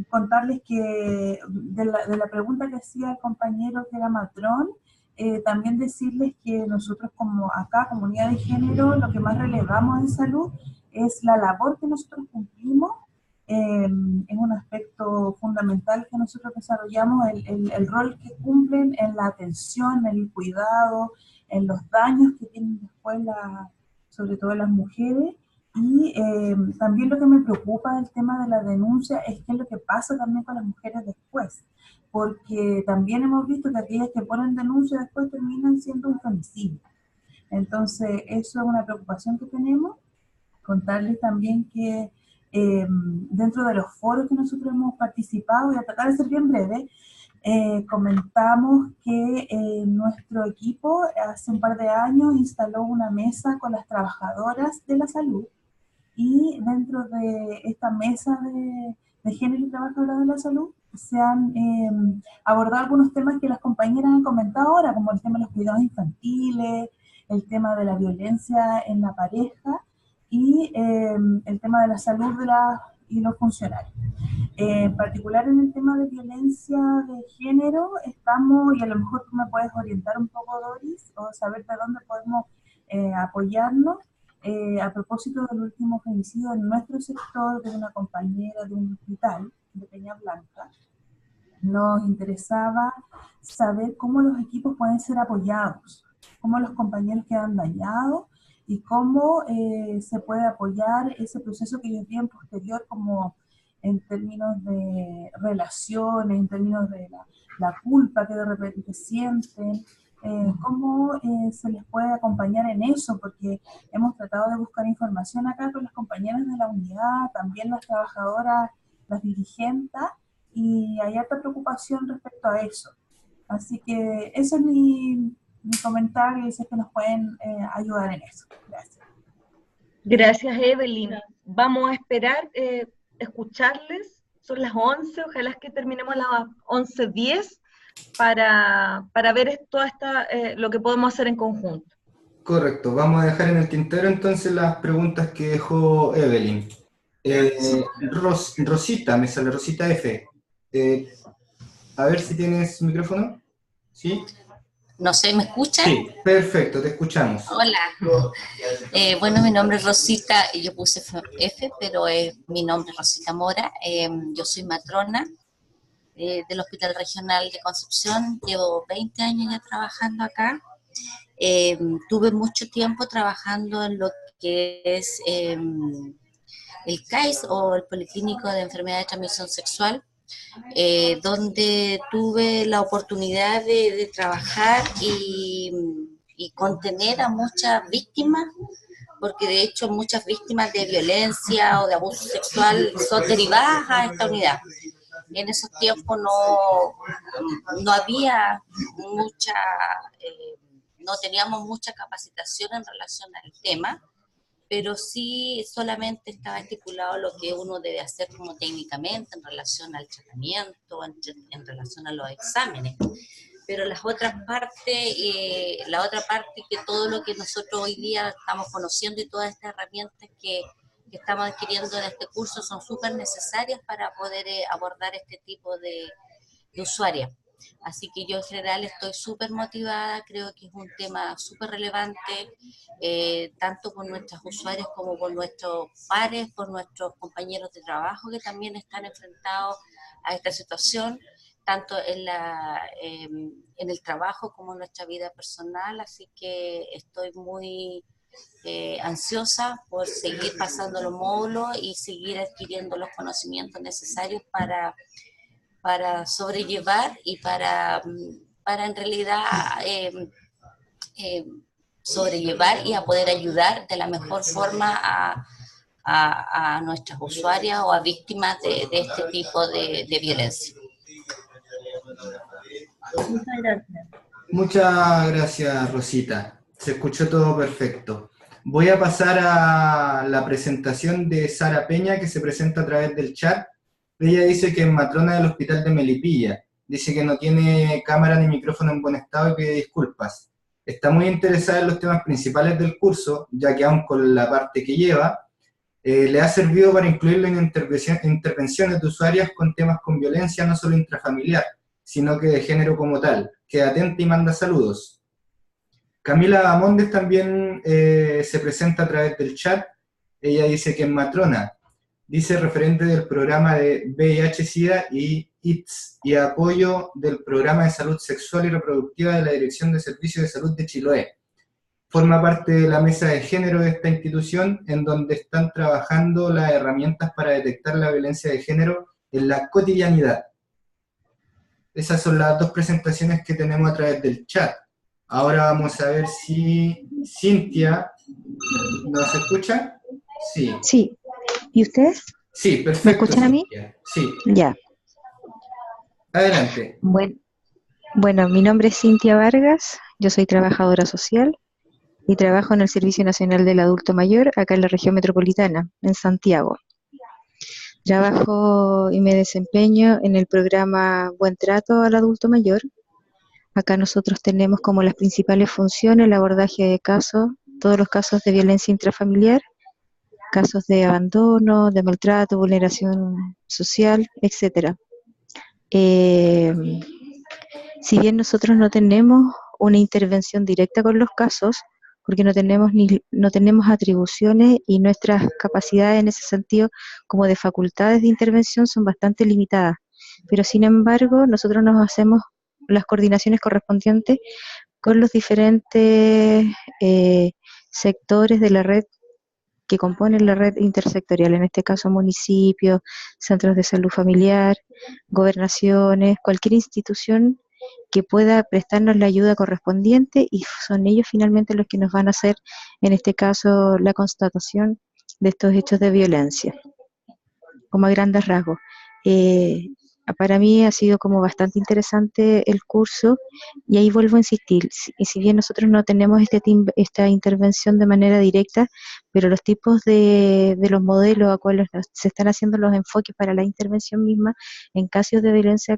contarles que de la pregunta que hacía el compañero que era Matrón, también decirles que nosotros como acá, comunidad de género, lo que más relevamos en salud es la labor que nosotros cumplimos, es un aspecto fundamental que nosotros desarrollamos, el rol que cumplen en la atención, en el cuidado, en los daños que tienen después sobre todo las mujeres. Y también lo que me preocupa del tema de la denuncia es qué es lo que pasa también con las mujeres después, porque también hemos visto que aquellas que ponen denuncia después terminan siendo un femicidio. Entonces, eso es una preocupación que tenemos. Contarles también que dentro de los foros que nosotros hemos participado, voy a tratar de ser bien breve, comentamos que nuestro equipo hace un par de años instaló una mesa con las trabajadoras de la salud, y dentro de esta mesa de género y trabajadoras de la salud se han abordado algunos temas que las compañeras han comentado ahora, como el tema de los cuidados infantiles, el tema de la violencia en la pareja y el tema de la salud y los funcionarios. En particular en el tema de violencia de género estamos, y a lo mejor tú me puedes orientar un poco, Doris, o saber de dónde podemos apoyarnos. A propósito del último femicidio en nuestro sector de una compañera de un hospital de Peña Blanca, nos interesaba saber cómo los equipos pueden ser apoyados, cómo los compañeros quedan dañados y cómo se puede apoyar ese proceso que ellos viven posterior, como en términos de relaciones, en términos de la culpa que de repente sienten. ¿Cómo se les puede acompañar en eso? Porque hemos tratado de buscar información acá con las compañeras de la unidad, también las trabajadoras, las dirigentes, y hay harta preocupación respecto a eso. Así que ese es mi comentario, y sé que nos pueden ayudar en eso. Gracias. Gracias, Evelyn. Vamos a esperar, escucharles. Son las 11, ojalá que terminemos a las 11:10. Para ver lo que podemos hacer en conjunto. Correcto, vamos a dejar en el tintero entonces las preguntas que dejó Evelyn. Rosita, me sale Rosita F. A ver si tienes micrófono. ¿Sí? No sé, ¿me escuchan? Sí, perfecto, te escuchamos. Hola. Bueno, mi nombre es Rosita, y yo puse F, pero mi nombre es Rosita Mora. Yo soy matrona del Hospital Regional de Concepción, llevo 20 años ya trabajando acá. tuve mucho tiempo trabajando en lo que es el CAIS o el Policlínico de Enfermedad de Transmisión Sexual, donde tuve la oportunidad de trabajar y contener a muchas víctimas, porque de hecho muchas víctimas de violencia o de abuso sexual son derivadas a esta unidad. En esos tiempos no había mucha, no teníamos mucha capacitación en relación al tema, pero sí solamente estaba estipulado lo que uno debe hacer como técnicamente en relación al tratamiento, en relación a los exámenes. Pero las otras partes, la otra parte que todo lo que nosotros hoy día estamos conociendo y todas estas herramientas que estamos adquiriendo en este curso son súper necesarias para poder abordar este tipo de usuarias. Así que yo en general estoy súper motivada, creo que es un tema súper relevante, tanto por nuestras usuarias como por nuestros pares, por nuestros compañeros de trabajo que también están enfrentados a esta situación, tanto en el trabajo como en nuestra vida personal, así que estoy muy ansiosa por seguir pasando los módulos y seguir adquiriendo los conocimientos necesarios para sobrellevar y para en realidad sobrellevar y a poder ayudar de la mejor forma a nuestras usuarias o a víctimas de este tipo de violencia. Muchas gracias. Muchas gracias, Rosita. Se escuchó todo perfecto. Voy a pasar a la presentación de Sara Peña, que se presenta a través del chat. Ella dice que es matrona del hospital de Melipilla. Dice que no tiene cámara ni micrófono en buen estado y pide disculpas. Está muy interesada en los temas principales del curso, ya que aún con la parte que lleva, le ha servido para incluirlo en intervenciones de usuarias con temas con violencia no solo intrafamiliar, sino que de género como tal. Queda atenta y manda saludos. Camila Bamondes también se presenta a través del chat. Ella dice que es matrona. Dice referente del programa de VIH-Sida y ITS y apoyo del programa de salud sexual y reproductiva de la Dirección de Servicios de Salud de Chiloé. Forma parte de la mesa de género de esta institución, en donde están trabajando las herramientas para detectar la violencia de género en la cotidianidad. Esas son las dos presentaciones que tenemos a través del chat. Ahora vamos a ver si Cintia nos escucha. Sí. Sí. ¿Y ustedes? Sí, perfecto. ¿Me escuchan a mí? Sí. Ya. Adelante. Bueno, mi nombre es Cintia Vargas, yo soy trabajadora social y trabajo en el Servicio Nacional del Adulto Mayor, acá en la región metropolitana, en Santiago. Trabajo y me desempeño en el programa Buen Trato al Adulto Mayor. Acá nosotros tenemos como las principales funciones el abordaje de casos, todos los casos de violencia intrafamiliar, casos de abandono, de maltrato, vulneración social, etc. Si bien nosotros no tenemos una intervención directa con los casos, porque no tenemos atribuciones y nuestras capacidades en ese sentido, como de facultades de intervención, son bastante limitadas. Pero sin embargo, nosotros nos hacemos las coordinaciones correspondientes con los diferentes sectores de la red que componen la red intersectorial, en este caso municipios, centros de salud familiar, gobernaciones, cualquier institución que pueda prestarnos la ayuda correspondiente, y son ellos finalmente los que nos van a hacer, en este caso, la constatación de estos hechos de violencia, como a grandes rasgos. Para mí ha sido como bastante interesante el curso, y ahí vuelvo a insistir, si bien nosotros no tenemos esta intervención de manera directa, pero los tipos de los modelos a cuales se están haciendo los enfoques para la intervención misma en casos de violencia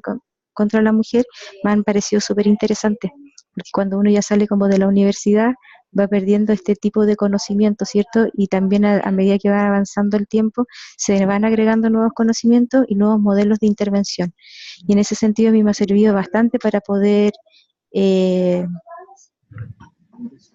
contra la mujer me han parecido súper interesantes, porque cuando uno ya sale como de la universidad va perdiendo este tipo de conocimiento, ¿cierto? Y también a medida que va avanzando el tiempo se van agregando nuevos conocimientos y nuevos modelos de intervención. Y en ese sentido a mí me ha servido bastante para poder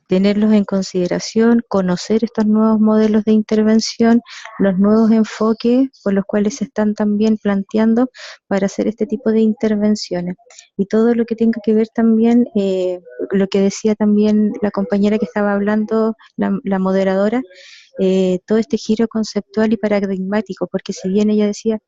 tenerlos en consideración, conocer estos nuevos modelos de intervención, los nuevos enfoques por los cuales se están también planteando para hacer este tipo de intervenciones. Y todo lo que tenga que ver también, lo que decía también la compañera que estaba hablando, la moderadora, todo este giro conceptual y paradigmático, porque si bien ella decía,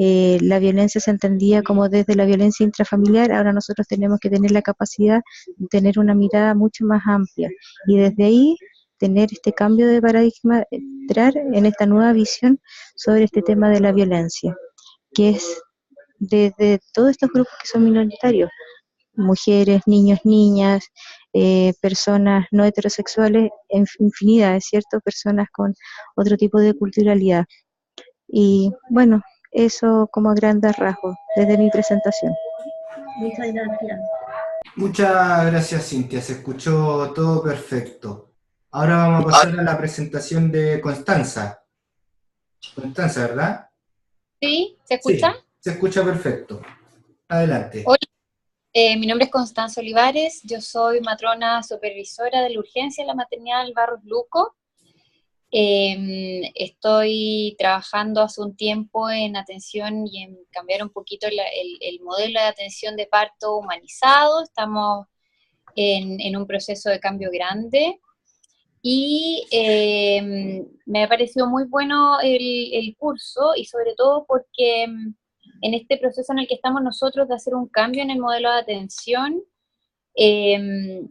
la violencia se entendía como desde la violencia intrafamiliar, ahora nosotros tenemos que tener la capacidad de tener una mirada mucho más amplia y desde ahí tener este cambio de paradigma, entrar en esta nueva visión sobre este tema de la violencia, que es desde todos estos grupos que son minoritarios, mujeres, niños, niñas, personas no heterosexuales, infinidad, ¿es cierto? Personas con otro tipo de culturalidad. Y bueno, eso como a grandes rasgos, desde mi presentación. Muchas gracias. Muchas gracias, Cintia. Se escuchó todo perfecto. Ahora vamos a pasar a la presentación de Constanza. Constanza, ¿verdad? Sí, ¿se escucha? Sí, se escucha perfecto. Adelante. Hola, mi nombre es Constanza Olivares, yo soy matrona supervisora de la urgencia de la maternidad Barros Luco. Estoy trabajando hace un tiempo en atención y en cambiar un poquito el modelo de atención de parto humanizado. Estamos en un proceso de cambio grande y me ha parecido muy bueno el curso y sobre todo porque en este proceso en el que estamos nosotros de hacer un cambio en el modelo de atención,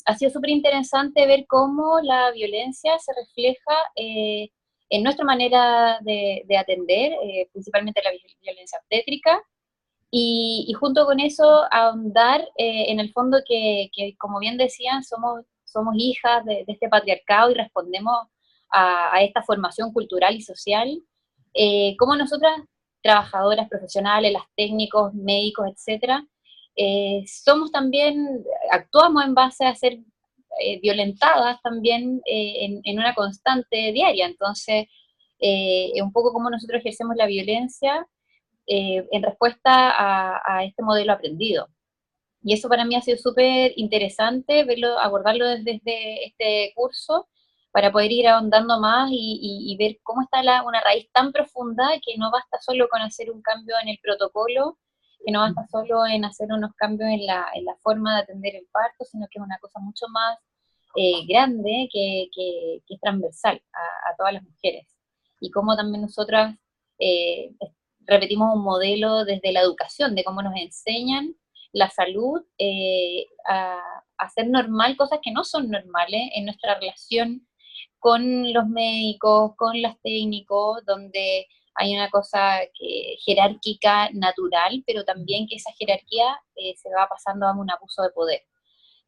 ha sido súper interesante ver cómo la violencia se refleja en nuestra manera de atender, principalmente la violencia obstétrica, y junto con eso ahondar en el fondo que, como bien decían, somos hijas de este patriarcado y respondemos a esta formación cultural y social, cómo nosotras, trabajadoras profesionales, las técnicos, médicos, etcétera, somos también, actuamos en base a ser violentadas también en una constante diaria. Entonces, un poco como nosotros ejercemos la violencia en respuesta a este modelo aprendido. Y eso para mí ha sido súper interesante verlo, abordarlo desde este curso para poder ir ahondando más y ver cómo está una raíz tan profunda que no basta solo con hacer un cambio en el protocolo, que no basta solo en hacer unos cambios en la forma de atender el parto, sino que es una cosa mucho más grande que es transversal a todas las mujeres. Y cómo también nosotras repetimos un modelo desde la educación, de cómo nos enseñan la salud, a hacer normal cosas que no son normales en nuestra relación con los médicos, con los técnicos, donde hay una cosa jerárquica natural, pero también que esa jerarquía se va pasando a un abuso de poder.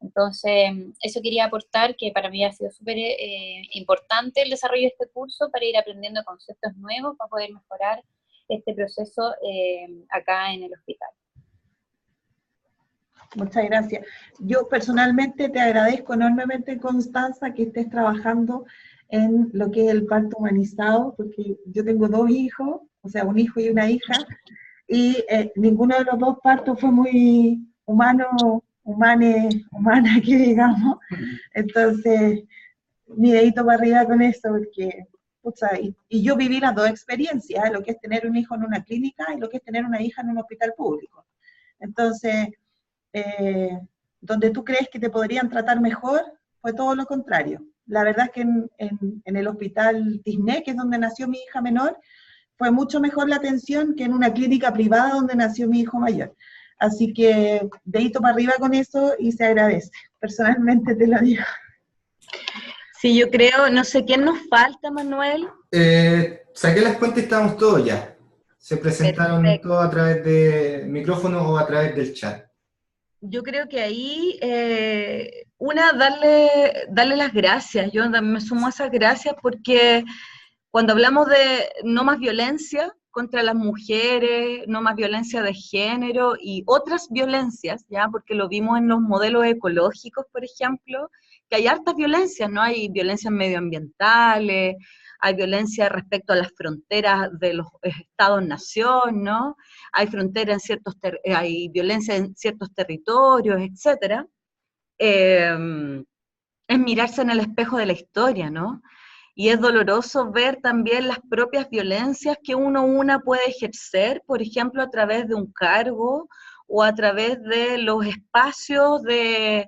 Entonces, eso quería aportar, que para mí ha sido súper importante el desarrollo de este curso para ir aprendiendo conceptos nuevos, para poder mejorar este proceso acá en el hospital. Muchas gracias. Yo personalmente te agradezco enormemente, Constanza, que estés trabajando en lo que es el parto humanizado, porque yo tengo 2 hijos, o sea, un hijo y una hija, y ninguno de los 2 partos fue muy humana que digamos. Entonces, mi dedito para arriba con eso, porque, o sea, y yo viví las 2 experiencias, lo que es tener un hijo en una clínica y lo que es tener una hija en un hospital público. Entonces, donde tú crees que te podrían tratar mejor, fue todo lo contrario. La verdad es que en el hospital Tisné, que es donde nació mi hija menor, fue mucho mejor la atención que en una clínica privada donde nació mi hijo mayor. Así que dedito para arriba con eso y se agradece. Personalmente te lo digo. Sí, yo creo, no sé quién nos falta, Manuel. Saqué las cuentas y estábamos todos ya. Se presentaron todos a través de micrófono o a través del chat. Yo creo que ahí, darle las gracias. Yo me sumo a esas gracias porque cuando hablamos de no más violencia contra las mujeres, no más violencia de género y otras violencias, ya, porque lo vimos en los modelos ecológicos, por ejemplo, que hay hartas violencias, ¿no? Hay violencias medioambientales, hay violencia respecto a las fronteras de los estados-nación, ¿no? Hay fronteras en hay violencia en ciertos territorios, etcétera. es mirarse en el espejo de la historia, ¿no? Y es doloroso ver también las propias violencias que una puede ejercer, por ejemplo, a través de un cargo o a través de los espacios de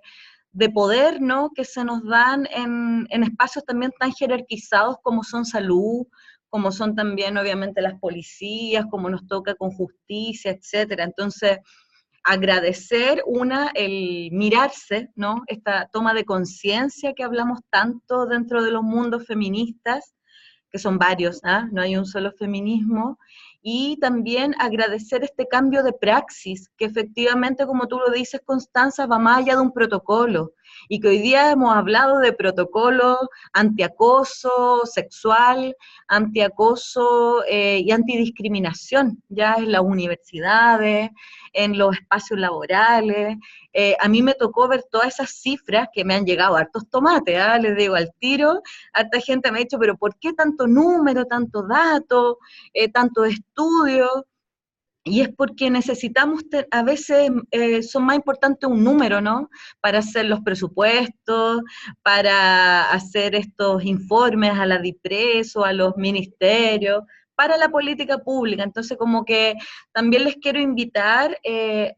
poder, ¿no?, que se nos dan en espacios también tan jerarquizados como son salud, como son también obviamente las policías, como nos toca con justicia, etcétera. Entonces, agradecer el mirarse, ¿no?, esta toma de conciencia que hablamos tanto dentro de los mundos feministas, que son varios, ¿ah? No hay un solo feminismo, y también agradecer este cambio de praxis, que efectivamente, como tú lo dices, Constanza, va más allá de un protocolo, y que hoy día hemos hablado de protocolos antiacoso sexual, antiacoso y antidiscriminación, ya en las universidades, en los espacios laborales. A mí me tocó ver todas esas cifras que me han llegado hartos tomates, ¿ah? Les digo al tiro, harta gente me ha dicho, pero ¿por qué tanto número, tanto dato, tanto estudio? Y es porque necesitamos, a veces son más importantes un número, ¿no?, para hacer los presupuestos, para hacer estos informes a la DIPRES o a los ministerios, para la política pública. Entonces, como que también les quiero invitar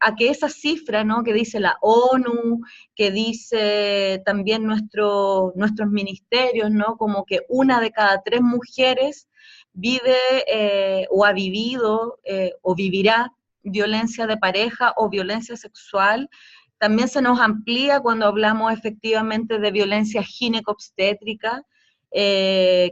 a que esa cifra, ¿no?, que dice la ONU, que dice también nuestros ministerios, ¿no?, como que 1 de cada 3 mujeres vive o ha vivido o vivirá violencia de pareja o violencia sexual. También se nos amplía cuando hablamos efectivamente de violencia ginecobstétrica, que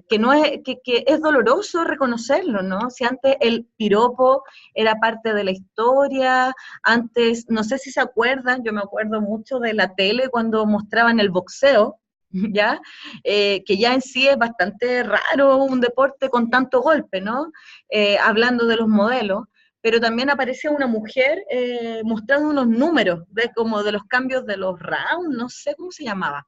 es doloroso reconocerlo, ¿no? Si antes el piropo era parte de la historia, antes, no sé si se acuerdan, yo me acuerdo mucho de la tele cuando mostraban el boxeo, ¿ya? Que ya en sí es bastante raro un deporte con tanto golpe, ¿no? Hablando de los modelos, pero también aparecía una mujer mostrando unos números como de los cambios de los rounds, no sé cómo se llamaba,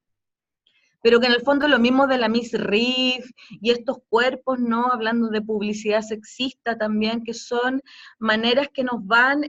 pero que en el fondo es lo mismo de la Miss Riff y estos cuerpos, ¿no?, hablando de publicidad sexista también, que son maneras que nos van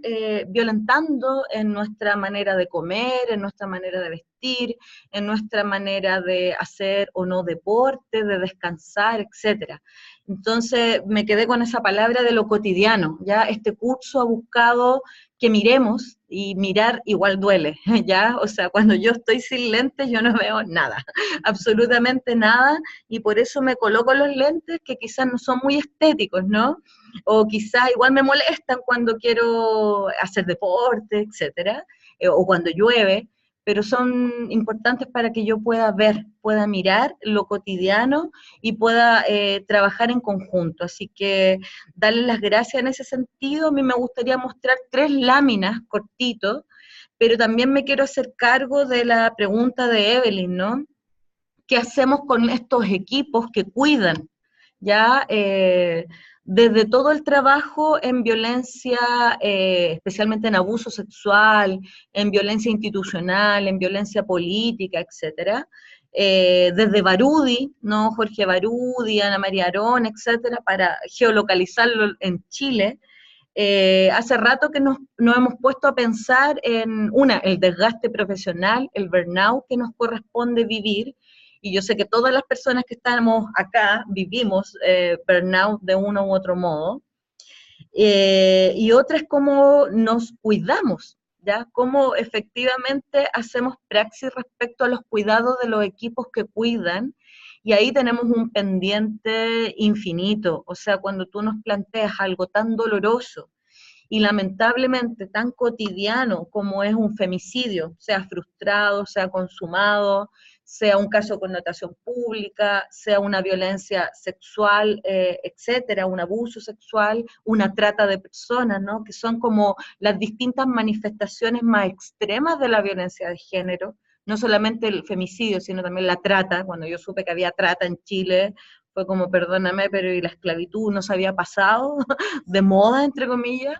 violentando en nuestra manera de comer, en nuestra manera de vestir, en nuestra manera de hacer o no deporte, de descansar, etcétera. Entonces me quedé con esa palabra de lo cotidiano, ya este curso ha buscado que miremos, y mirar igual duele, ¿ya? O sea, cuando yo estoy sin lentes yo no veo nada, absolutamente nada, y por eso me coloco los lentes que quizás no son muy estéticos, ¿no? O quizás igual me molestan cuando quiero hacer deporte, etcétera, o cuando llueve, pero son importantes para que yo pueda ver, pueda mirar lo cotidiano y pueda trabajar en conjunto. Así que darles las gracias en ese sentido. A mí me gustaría mostrar 3 láminas cortitos, pero también me quiero hacer cargo de la pregunta de Evelyn, ¿no? ¿Qué hacemos con estos equipos que cuidan? Ya desde todo el trabajo en violencia, especialmente en abuso sexual, en violencia institucional, en violencia política, etcétera, desde Barudi, ¿no? Jorge Barudi, Ana María Arón, etcétera, para geolocalizarlo en Chile. Hace rato que nos hemos puesto a pensar en, el desgaste profesional, el burnout que nos corresponde vivir, y yo sé que todas las personas que estamos acá vivimos burnout de uno u otro modo, y otra es cómo nos cuidamos, ¿ya? Cómo efectivamente hacemos praxis respecto a los cuidados de los equipos que cuidan, y ahí tenemos un pendiente infinito. O sea, cuando tú nos planteas algo tan doloroso y lamentablemente tan cotidiano como es un femicidio, sea frustrado, sea consumado, sea un caso de connotación pública, sea una violencia sexual, etcétera, un abuso sexual, una trata de personas, ¿no?, que son como las distintas manifestaciones más extremas de la violencia de género, no solamente el femicidio, sino también la trata. Cuando yo supe que había trata en Chile, fue como, perdóname, pero ¿y la esclavitud no se había pasado de moda, entre comillas?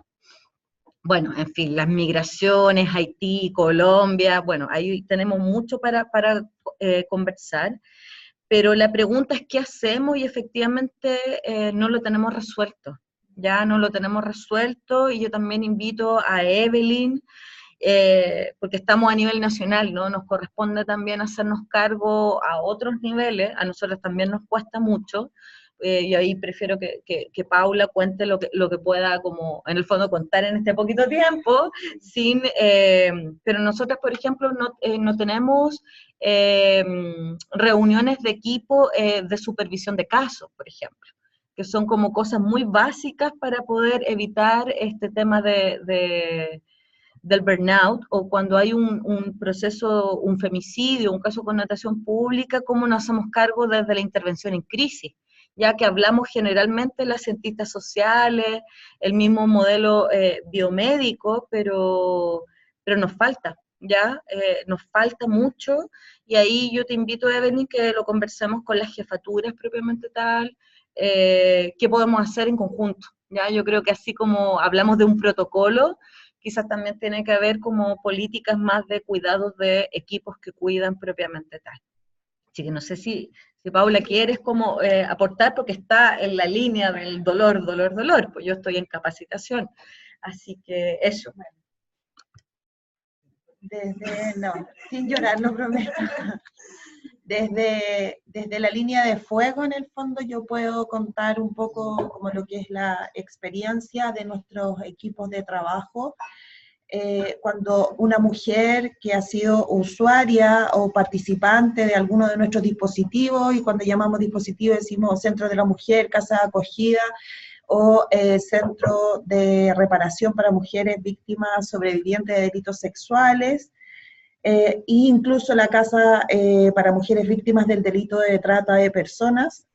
Bueno, en fin, las migraciones, Haití, Colombia, bueno, ahí tenemos mucho para conversar, pero la pregunta es ¿qué hacemos? Y efectivamente no lo tenemos resuelto, ya no lo tenemos resuelto, y yo también invito a Evelyn porque estamos a nivel nacional, ¿no? Nos corresponde también hacernos cargo a otros niveles, a nosotros también nos cuesta mucho, y ahí prefiero que Paula cuente lo que pueda, como en el fondo contar en este poquito tiempo, pero nosotros, por ejemplo, no tenemos reuniones de equipo de supervisión de casos, por ejemplo, que son como cosas muy básicas para poder evitar este tema del burnout, o cuando hay un proceso, un femicidio, un caso con connotación pública, cómo nos hacemos cargo desde la intervención en crisis, ya que hablamos generalmente de las cientistas sociales, el mismo modelo biomédico, pero nos falta, ¿ya? Nos falta mucho, y ahí yo te invito, Evelyn, que lo conversemos con las jefaturas propiamente tal, qué podemos hacer en conjunto, ¿ya? Yo creo que así como hablamos de un protocolo, quizás también tiene que haber como políticas más de cuidados de equipos que cuidan propiamente tal. Así que no sé si Paula quieres como aportar, porque está en la línea del dolor, pues yo estoy en capacitación, así que eso. No, sin llorar, lo prometo. Desde la línea de fuego, en el fondo, yo puedo contar un poco como lo que es la experiencia de nuestros equipos de trabajo. Cuando una mujer que ha sido usuaria o participante de alguno de nuestros dispositivos, y cuando llamamos dispositivos decimos centro de la mujer, casa de acogida, o centro de reparación para mujeres víctimas sobrevivientes de delitos sexuales, e incluso la casa para mujeres víctimas del delito de trata de personas.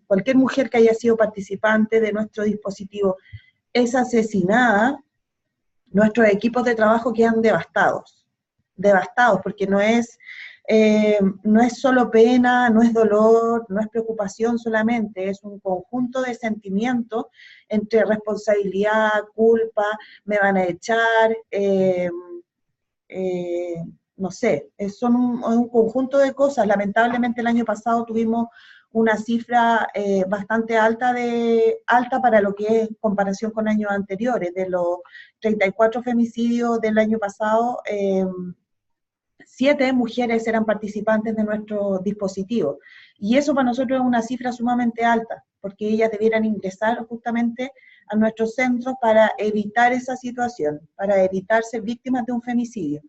Cualquier mujer que haya sido participante de nuestro dispositivo es asesinada, nuestros equipos de trabajo quedan devastados, porque no es solo pena, no es dolor, no es preocupación solamente, es un conjunto de sentimientos entre responsabilidad, culpa, me van a echar, no sé, son un conjunto de cosas. Lamentablemente el año pasado tuvimos una cifra bastante alta para lo que es comparación con años anteriores. De los 34 femicidios del año pasado, 7 mujeres eran participantes de nuestro dispositivo. Y eso para nosotros es una cifra sumamente alta, porque ellas debieran ingresar justamente a nuestros centros para evitar esa situación, para evitar ser víctimas de un femicidio.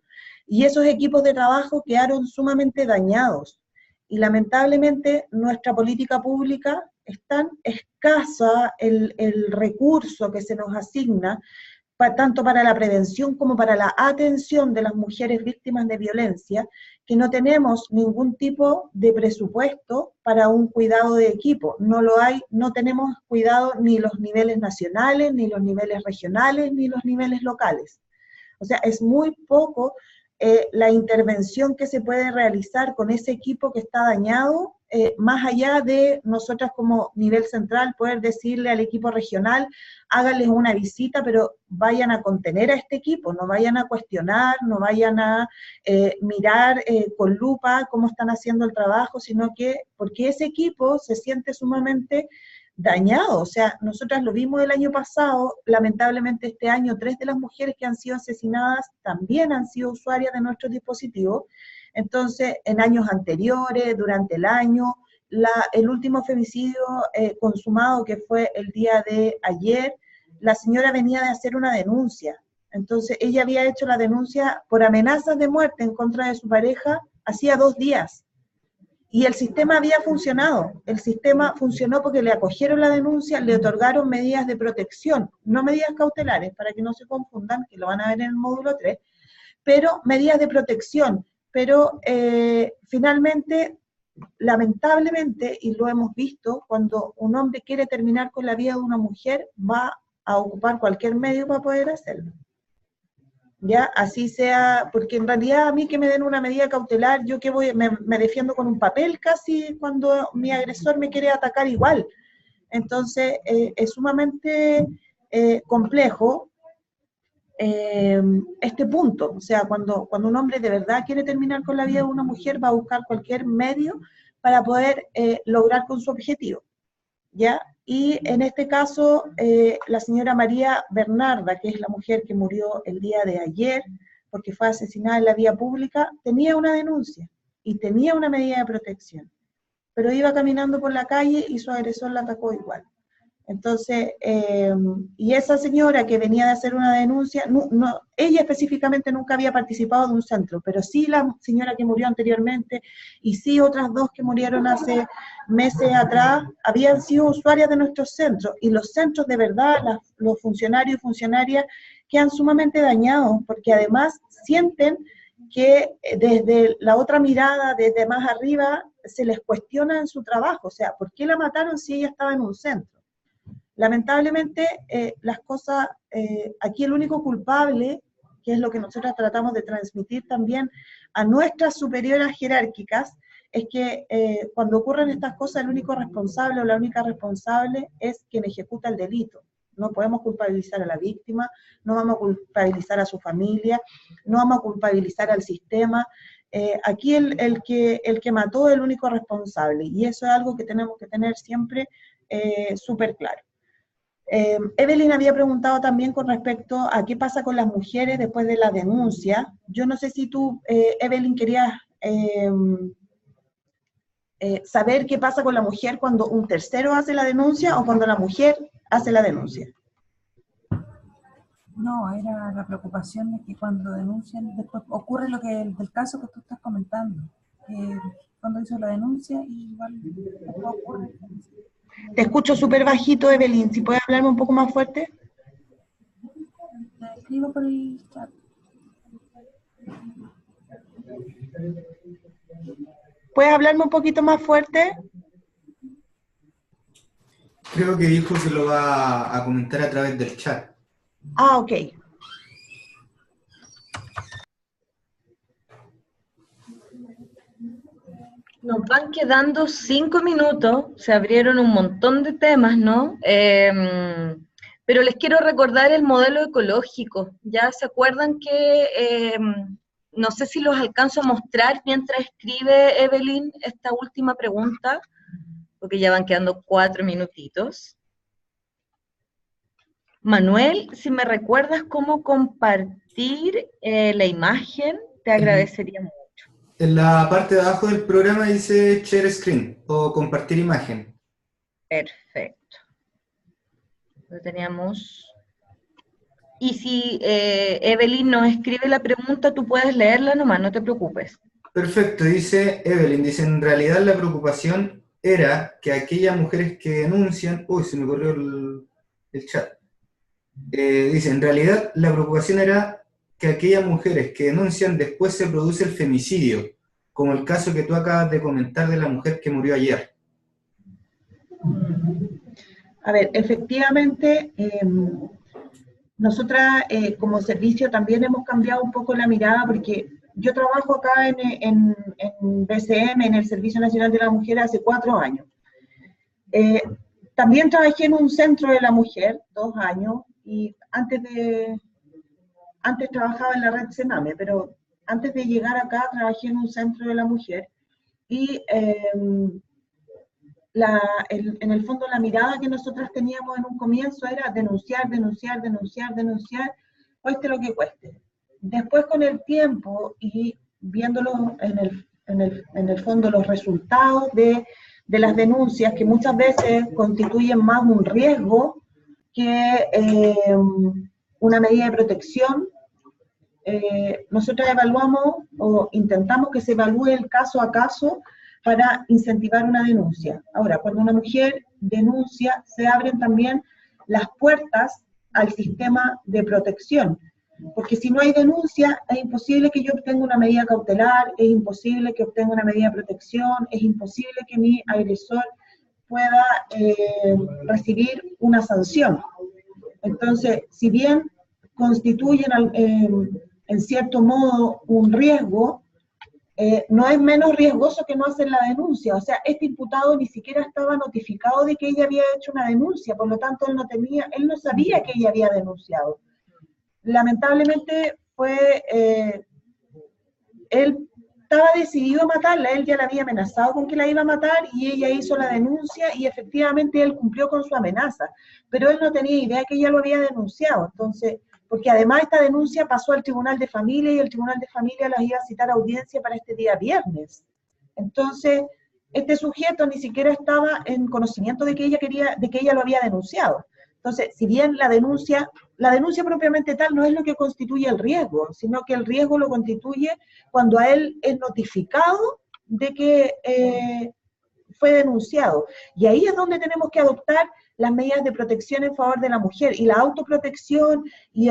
Y esos equipos de trabajo quedaron sumamente dañados. Y lamentablemente nuestra política pública es tan escasa, el recurso que se nos asigna, tanto para la prevención como para la atención de las mujeres víctimas de violencia, que no tenemos ningún tipo de presupuesto para un cuidado de equipo. No lo hay, no tenemos cuidado ni los niveles nacionales, ni los niveles regionales, ni los niveles locales. O sea, es muy poco la intervención que se puede realizar con ese equipo que está dañado, más allá de nosotras como nivel central poder decirle al equipo regional, háganles una visita, pero vayan a contener a este equipo, no vayan a cuestionar, no vayan a mirar con lupa cómo están haciendo el trabajo, sino que, porque ese equipo se siente sumamente dañado. O sea, nosotras lo vimos el año pasado, lamentablemente este año 3 de las mujeres que han sido asesinadas también han sido usuarias de nuestros dispositivos. Entonces, en años anteriores, durante el año, el último femicidio consumado, que fue el día de ayer, la señora venía de hacer una denuncia. Entonces, ella había hecho la denuncia por amenazas de muerte en contra de su pareja hacía 2 días. Y el sistema había funcionado. El sistema funcionó porque le acogieron la denuncia, le otorgaron medidas de protección, no medidas cautelares, para que no se confundan, que lo van a ver en el módulo 3, pero medidas de protección. Pero finalmente, lamentablemente, y lo hemos visto, cuando un hombre quiere terminar con la vida de una mujer, va a ocupar cualquier medio para poder hacerlo. Ya, así sea, porque en realidad a mí que me den una medida cautelar, yo que me defiendo con un papel casi cuando mi agresor me quiere atacar igual. Entonces, es sumamente complejo este punto. O sea, cuando un hombre de verdad quiere terminar con la vida de una mujer, va a buscar cualquier medio para poder lograr con su objetivo. ¿Ya? Y en este caso, la señora María Bernarda, que es la mujer que murió el día de ayer, porque fue asesinada en la vía pública, tenía una denuncia y tenía una medida de protección, pero iba caminando por la calle y su agresor la atacó igual. Entonces, y esa señora que venía de hacer una denuncia, ella específicamente nunca había participado de un centro, pero sí la señora que murió anteriormente, y sí otras dos que murieron hace meses atrás, habían sido usuarias de nuestros centros, y los centros de verdad, los funcionarios y funcionarias quedan sumamente dañados, porque además sienten que desde la otra mirada, desde más arriba, se les cuestiona en su trabajo, o sea, ¿por qué la mataron si ella estaba en un centro? Lamentablemente, las cosas, aquí el único culpable, que es lo que nosotros tratamos de transmitir también a nuestras superioras jerárquicas, es que cuando ocurren estas cosas, el único responsable o la única responsable es quien ejecuta el delito. No podemos culpabilizar a la víctima, no vamos a culpabilizar a su familia, no vamos a culpabilizar al sistema. Aquí el que mató es el único responsable, y eso es algo que tenemos que tener siempre súper claro. Evelyn había preguntado también con respecto a qué pasa con las mujeres después de la denuncia. Yo no sé si tú, Evelyn, querías saber qué pasa con la mujer cuando un tercero hace la denuncia o cuando la mujer hace la denuncia. No, era la preocupación de que cuando denuncian, después ocurre lo que del caso que tú estás comentando. Cuando hizo la denuncia, y igual después ocurre. Te escucho súper bajito, Evelyn. Si puedes hablarme un poco más fuerte. Te escribo por el chat. ¿Puedes hablarme un poquito más fuerte? Creo que dijo que lo va a comentar a través del chat. Ah, ok. Nos van quedando 5 minutos, se abrieron un montón de temas, ¿no? Pero les quiero recordar el modelo ecológico. ¿Ya se acuerdan que, no sé si los alcanzo a mostrar mientras escribe Evelyn esta última pregunta, porque ya van quedando 4 minutitos. Manuel, si me recuerdas cómo compartir la imagen, te agradecería mucho. En la parte de abajo del programa dice Share Screen o compartir imagen. Perfecto. Lo teníamos. Y si Evelyn nos escribe la pregunta, tú puedes leerla nomás, no te preocupes. Perfecto, dice Evelyn, dice, en realidad la preocupación era que aquellas mujeres que denuncian... Uy, se me corrió el chat. Dice, en realidad la preocupación era que aquellas mujeres que denuncian después se produce el femicidio, como el caso que tú acabas de comentar de la mujer que murió ayer. A ver, efectivamente, nosotras como servicio también hemos cambiado un poco la mirada, porque yo trabajo acá en BCM, en el Servicio Nacional de la Mujer, hace 4 años. También trabajé en un centro de la mujer, 2 años, y antes trabajaba en la red Sename, pero antes de llegar acá trabajé en un centro de la mujer, y en el fondo la mirada que nosotras teníamos en un comienzo era denunciar, denunciar, denunciar, denunciar, cueste lo que cueste. Después con el tiempo y viéndolo en el fondo los resultados de las denuncias, que muchas veces constituyen más un riesgo que una medida de protección, nosotros evaluamos o intentamos que se evalúe el caso a caso para incentivar una denuncia. Ahora, cuando una mujer denuncia, se abren también las puertas al sistema de protección, porque si no hay denuncia, es imposible que yo obtenga una medida cautelar, es imposible que obtenga una medida de protección, es imposible que mi agresor pueda recibir una sanción. Entonces, si bien constituyen en cierto modo un riesgo, no es menos riesgoso que no hacer la denuncia. O sea, este imputado ni siquiera estaba notificado de que ella había hecho una denuncia, por lo tanto él no sabía que ella había denunciado. Lamentablemente él estaba decidido a matarla, él ya la había amenazado con que la iba a matar y ella hizo la denuncia y efectivamente él cumplió con su amenaza, pero él no tenía idea que ella lo había denunciado. Entonces, porque además esta denuncia pasó al Tribunal de Familia y el Tribunal de Familia las iba a citar a audiencia para este día viernes. Entonces, este sujeto ni siquiera estaba en conocimiento de que ella lo había denunciado. Entonces, si bien la denuncia propiamente tal no es lo que constituye el riesgo, sino que el riesgo lo constituye cuando a él es notificado de que fue denunciado. Y ahí es donde tenemos que adoptar las medidas de protección en favor de la mujer, y la autoprotección, y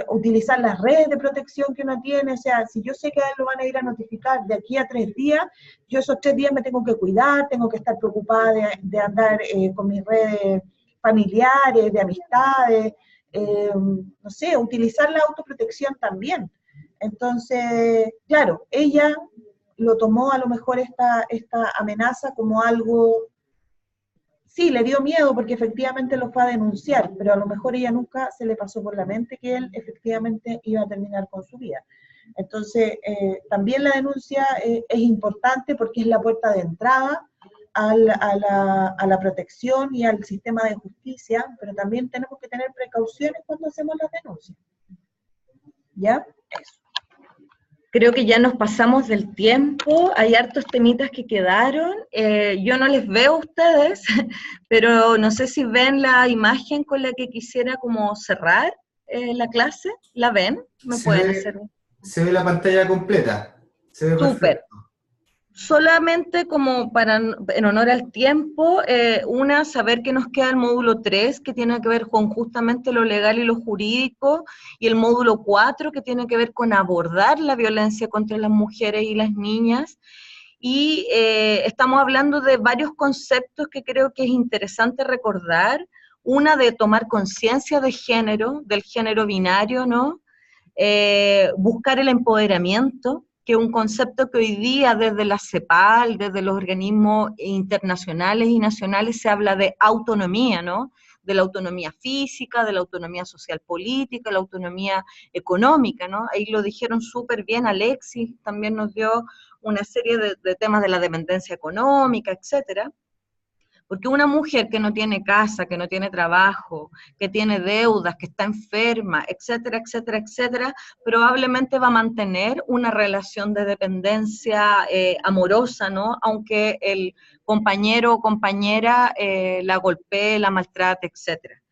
utilizar las redes de protección que uno tiene. O sea, si yo sé que a él lo van a ir a notificar de aquí a 3 días, yo esos 3 días me tengo que cuidar, tengo que estar preocupada de andar con mis redes familiares, de amistades, no sé, utilizar la autoprotección también. Entonces, claro, ella lo tomó a lo mejor esta amenaza como algo, sí, le dio miedo porque efectivamente lo fue a denunciar, pero a lo mejor ella nunca se le pasó por la mente que él efectivamente iba a terminar con su vida. Entonces, también la denuncia es importante porque es la puerta de entrada a la protección y al sistema de justicia, pero también tenemos que tener precauciones cuando hacemos las denuncias. ¿Ya? Eso. Creo que ya nos pasamos del tiempo, hay hartos temitas que quedaron, yo no les veo a ustedes, pero no sé si ven la imagen con la que quisiera como cerrar la clase. ¿La ven? ¿Me pueden hacer? Se ve la pantalla completa, se ve súper. perfecto. Solamente como en honor al tiempo, saber que nos queda el módulo 3, que tiene que ver con justamente lo legal y lo jurídico, y el módulo 4, que tiene que ver con abordar la violencia contra las mujeres y las niñas. Y estamos hablando de varios conceptos que creo que es interesante recordar. Una, de tomar conciencia de género, del género binario, ¿no? Buscar el empoderamiento, que es un concepto que hoy día desde la CEPAL, desde los organismos internacionales y nacionales se habla de autonomía, ¿no? De la autonomía física, de la autonomía social política, la autonomía económica, ¿no? Ahí lo dijeron súper bien, Alexis también nos dio una serie de temas de la dependencia económica, etcétera. Porque una mujer que no tiene casa, que no tiene trabajo, que tiene deudas, que está enferma, etcétera, etcétera, etcétera, probablemente va a mantener una relación de dependencia amorosa, ¿no? Aunque el compañero o compañera la golpee, la maltrate, etcétera.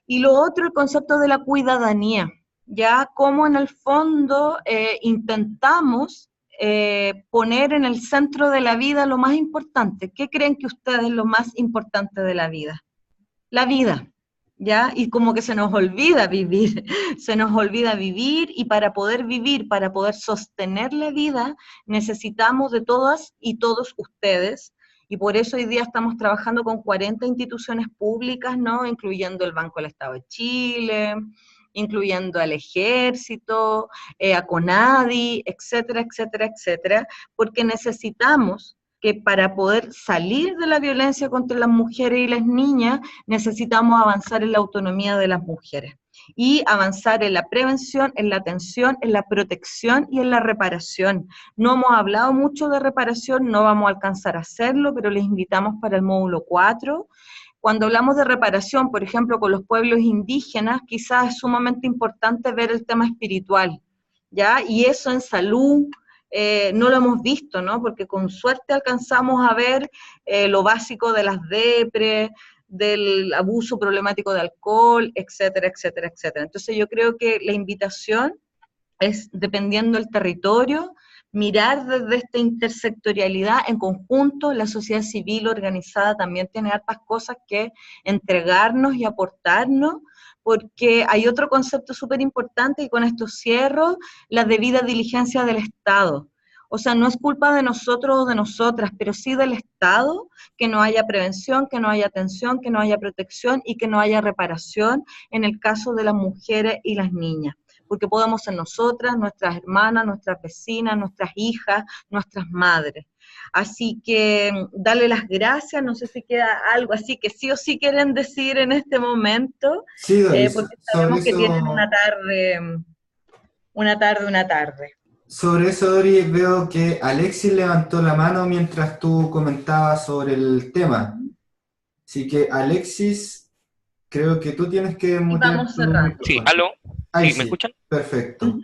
Y lo otro, el concepto de la cuidadanía, ya como en el fondo intentamos poner en el centro de la vida lo más importante. ¿Qué creen que ustedes es lo más importante de la vida? La vida, ¿ya? Y como que se nos olvida vivir, se nos olvida vivir, y para poder vivir, para poder sostener la vida, necesitamos de todas y todos ustedes, y por eso hoy día estamos trabajando con 40 instituciones públicas, ¿no? Incluyendo el Banco del Estado de Chile, incluyendo al Ejército, a CONADI, etcétera, etcétera, etcétera, porque necesitamos que para poder salir de la violencia contra las mujeres y las niñas, necesitamos avanzar en la autonomía de las mujeres, y avanzar en la prevención, en la atención, en la protección y en la reparación. No hemos hablado mucho de reparación, no vamos a alcanzar a hacerlo, pero les invitamos para el módulo 4, Cuando hablamos de reparación, por ejemplo, con los pueblos indígenas, quizás es sumamente importante ver el tema espiritual, ¿ya? Y eso en salud no lo hemos visto, ¿no? Porque con suerte alcanzamos a ver lo básico de las depres, del abuso problemático de alcohol, etcétera, etcétera, etcétera. Entonces yo creo que la invitación es, dependiendo del territorio, mirar desde esta intersectorialidad en conjunto. La sociedad civil organizada también tiene hartas cosas que entregarnos y aportarnos, porque hay otro concepto súper importante, y con esto cierro, la debida diligencia del Estado. O sea, no es culpa de nosotros o de nosotras, pero sí del Estado, que no haya prevención, que no haya atención, que no haya protección y que no haya reparación en el caso de las mujeres y las niñas. Porque podemos ser nosotras, nuestras hermanas, nuestras vecinas, nuestras hijas, nuestras madres. Así que darle las gracias, no sé si queda algo así que sí o sí quieren decir en este momento, sí, Doris, porque sabemos que tienen una tarde. Sobre eso, Doris, veo que Alexis levantó la mano mientras tú comentabas sobre el tema. Así que, Alexis, creo que tú tienes que mutear. Vamos cerrando. Sí, aló. Ahí ¿Sí? ¿Me sí, escuchan? perfecto.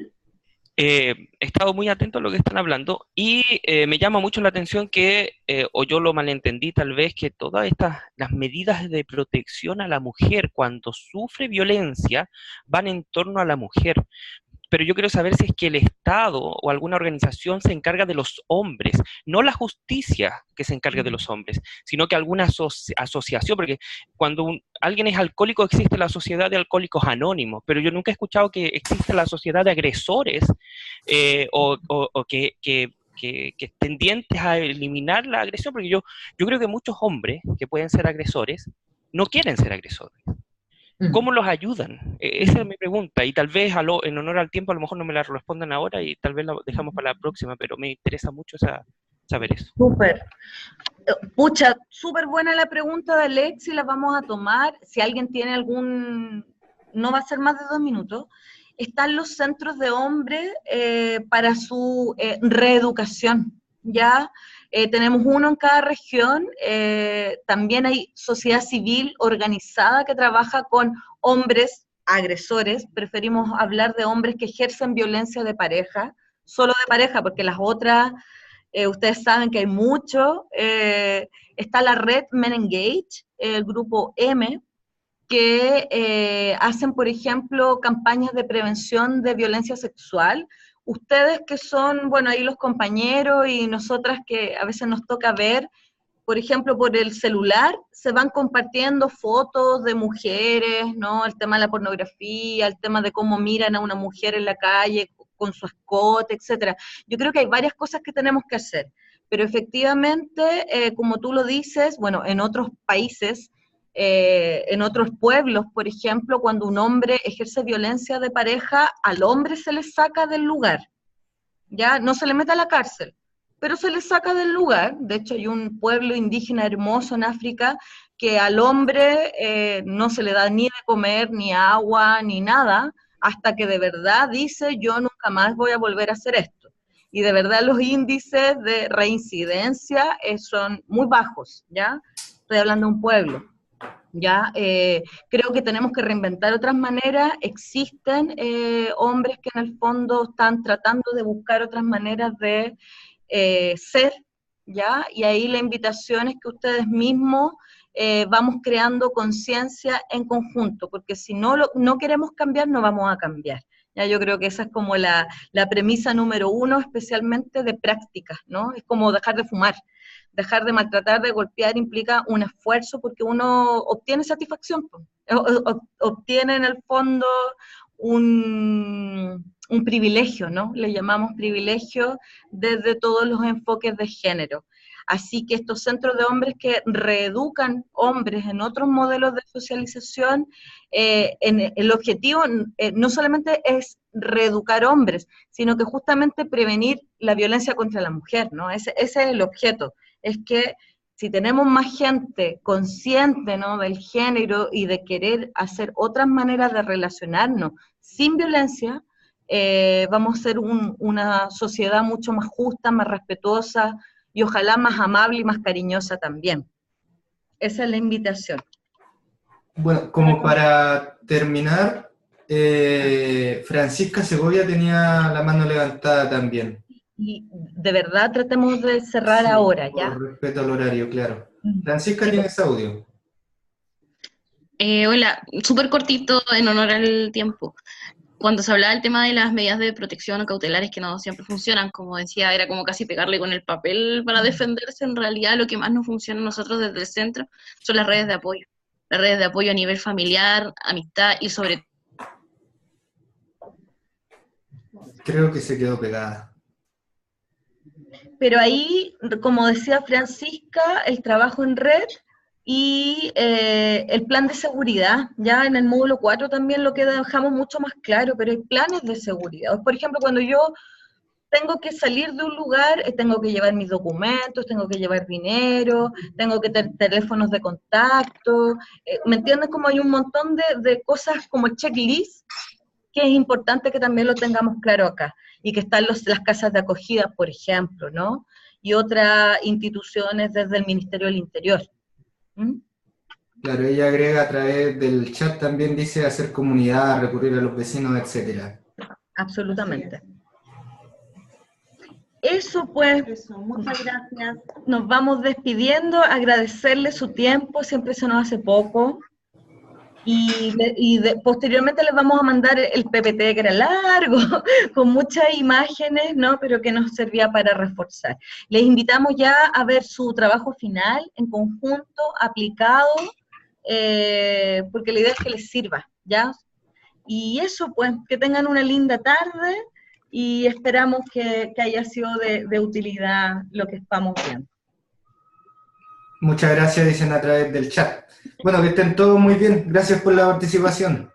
He estado muy atento a lo que están hablando y me llama mucho la atención que, o yo lo malentendí tal vez, que todas las medidas de protección a la mujer cuando sufre violencia van en torno a la mujer. Pero yo quiero saber si es que el Estado o alguna organización se encarga de los hombres, no la justicia que se encargue de los hombres, sino que alguna asociación, porque cuando alguien es alcohólico existe la sociedad de alcohólicos anónimos, pero yo nunca he escuchado que existe la sociedad de agresores o que estén dientes a eliminar la agresión, porque yo creo que muchos hombres que pueden ser agresores no quieren ser agresores. ¿Cómo los ayudan? Esa es mi pregunta, y tal vez en honor al tiempo a lo mejor no me la respondan ahora y tal vez la dejamos para la próxima, pero me interesa mucho saber eso. Súper. Pucha, súper buena la pregunta de Alexi, la vamos a tomar. Si alguien tiene no va a ser más de 2 minutos. Están los centros de hombres para su reeducación, ¿ya? Tenemos uno en cada región, también hay sociedad civil organizada que trabaja con hombres agresores, preferimos hablar de hombres que ejercen violencia de pareja, solo de pareja, porque las otras, ustedes saben que hay mucho, está la red Men Engage, el grupo M, que hacen, por ejemplo, campañas de prevención de violencia sexual. Ustedes que son, bueno, ahí los compañeros y nosotras que a veces nos toca ver, por ejemplo, por el celular, se van compartiendo fotos de mujeres, ¿no? El tema de la pornografía, el tema de cómo miran a una mujer en la calle con su escote, etcétera. Yo creo que hay varias cosas que tenemos que hacer, pero efectivamente, como tú lo dices, bueno, en otros países, en otros pueblos, por ejemplo, cuando un hombre ejerce violencia de pareja, al hombre se le saca del lugar, ¿ya? No se le mete a la cárcel, pero se le saca del lugar. De hecho, hay un pueblo indígena hermoso en África que al hombre no se le da ni de comer, ni agua, ni nada, hasta que de verdad dice, yo nunca más voy a volver a hacer esto. Y de verdad los índices de reincidencia son muy bajos, ¿ya? Estoy hablando de un pueblo. ¿Ya? Creo que tenemos que reinventar otras maneras. Existen hombres que en el fondo están tratando de buscar otras maneras de ser, ¿ya? Y ahí la invitación es que ustedes mismos vamos creando conciencia en conjunto, porque si no queremos cambiar, no vamos a cambiar. Ya, yo creo que esa es como la premisa número 1, especialmente de prácticas, ¿no? Es como dejar de fumar. Dejar de maltratar, de golpear, implica un esfuerzo porque uno obtiene satisfacción, obtiene en el fondo un privilegio, ¿no? Le llamamos privilegio desde todos los enfoques de género. Así que estos centros de hombres que reeducan hombres en otros modelos de socialización, el objetivo no solamente es reeducar hombres, sino que justamente prevenir la violencia contra la mujer, ¿no? Ese es el objeto. Es que si tenemos más gente consciente, ¿no?, del género y de querer hacer otras maneras de relacionarnos sin violencia, vamos a ser una sociedad mucho más justa, más respetuosa y ojalá más amable y más cariñosa también. Esa es la invitación. Bueno, como para terminar, Francisca Segovia tenía la mano levantada también. Y de verdad tratemos de cerrar ahora, ¿ya? Por respeto al horario, claro. Francisca, ¿tienes audio? Hola, súper cortito en honor al tiempo. Cuando se hablaba del tema de las medidas de protección o cautelares que no siempre funcionan, como decía, era como casi pegarle con el papel para defenderse. En realidad lo que más nos funciona a nosotros desde el centro son las redes de apoyo. Las redes de apoyo a nivel familiar, amistad y sobre todo. Creo que se quedó pegada. Pero ahí, como decía Francisca, el trabajo en red y el plan de seguridad, ya en el módulo 4 también lo que dejamos mucho más claro, pero hay planes de seguridad. Por ejemplo, cuando yo tengo que salir de un lugar, tengo que llevar mis documentos, tengo que llevar dinero, tengo que tener teléfonos de contacto, ¿me entiendes? Como hay un montón de cosas como el checklist, que es importante que también lo tengamos claro acá, y que están las casas de acogida, por ejemplo, ¿no? Y otras instituciones desde el Ministerio del Interior. Claro, ella agrega a través del chat, también dice hacer comunidad, recurrir a los vecinos, etcétera. Absolutamente. Eso pues, muchas gracias. Nos vamos despidiendo, agradecerle su tiempo, siempre se nos hace poco. Posteriormente les vamos a mandar el PPT, que era largo, con muchas imágenes, ¿no? Pero que nos servía para reforzar. Les invitamos ya a ver su trabajo final en conjunto, aplicado, porque la idea es que les sirva, ¿ya? Y eso, pues, que tengan una linda tarde y esperamos que haya sido de utilidad lo que estamos viendo. Muchas gracias, dicen a través del chat. Bueno, que estén todos muy bien. Gracias por la participación.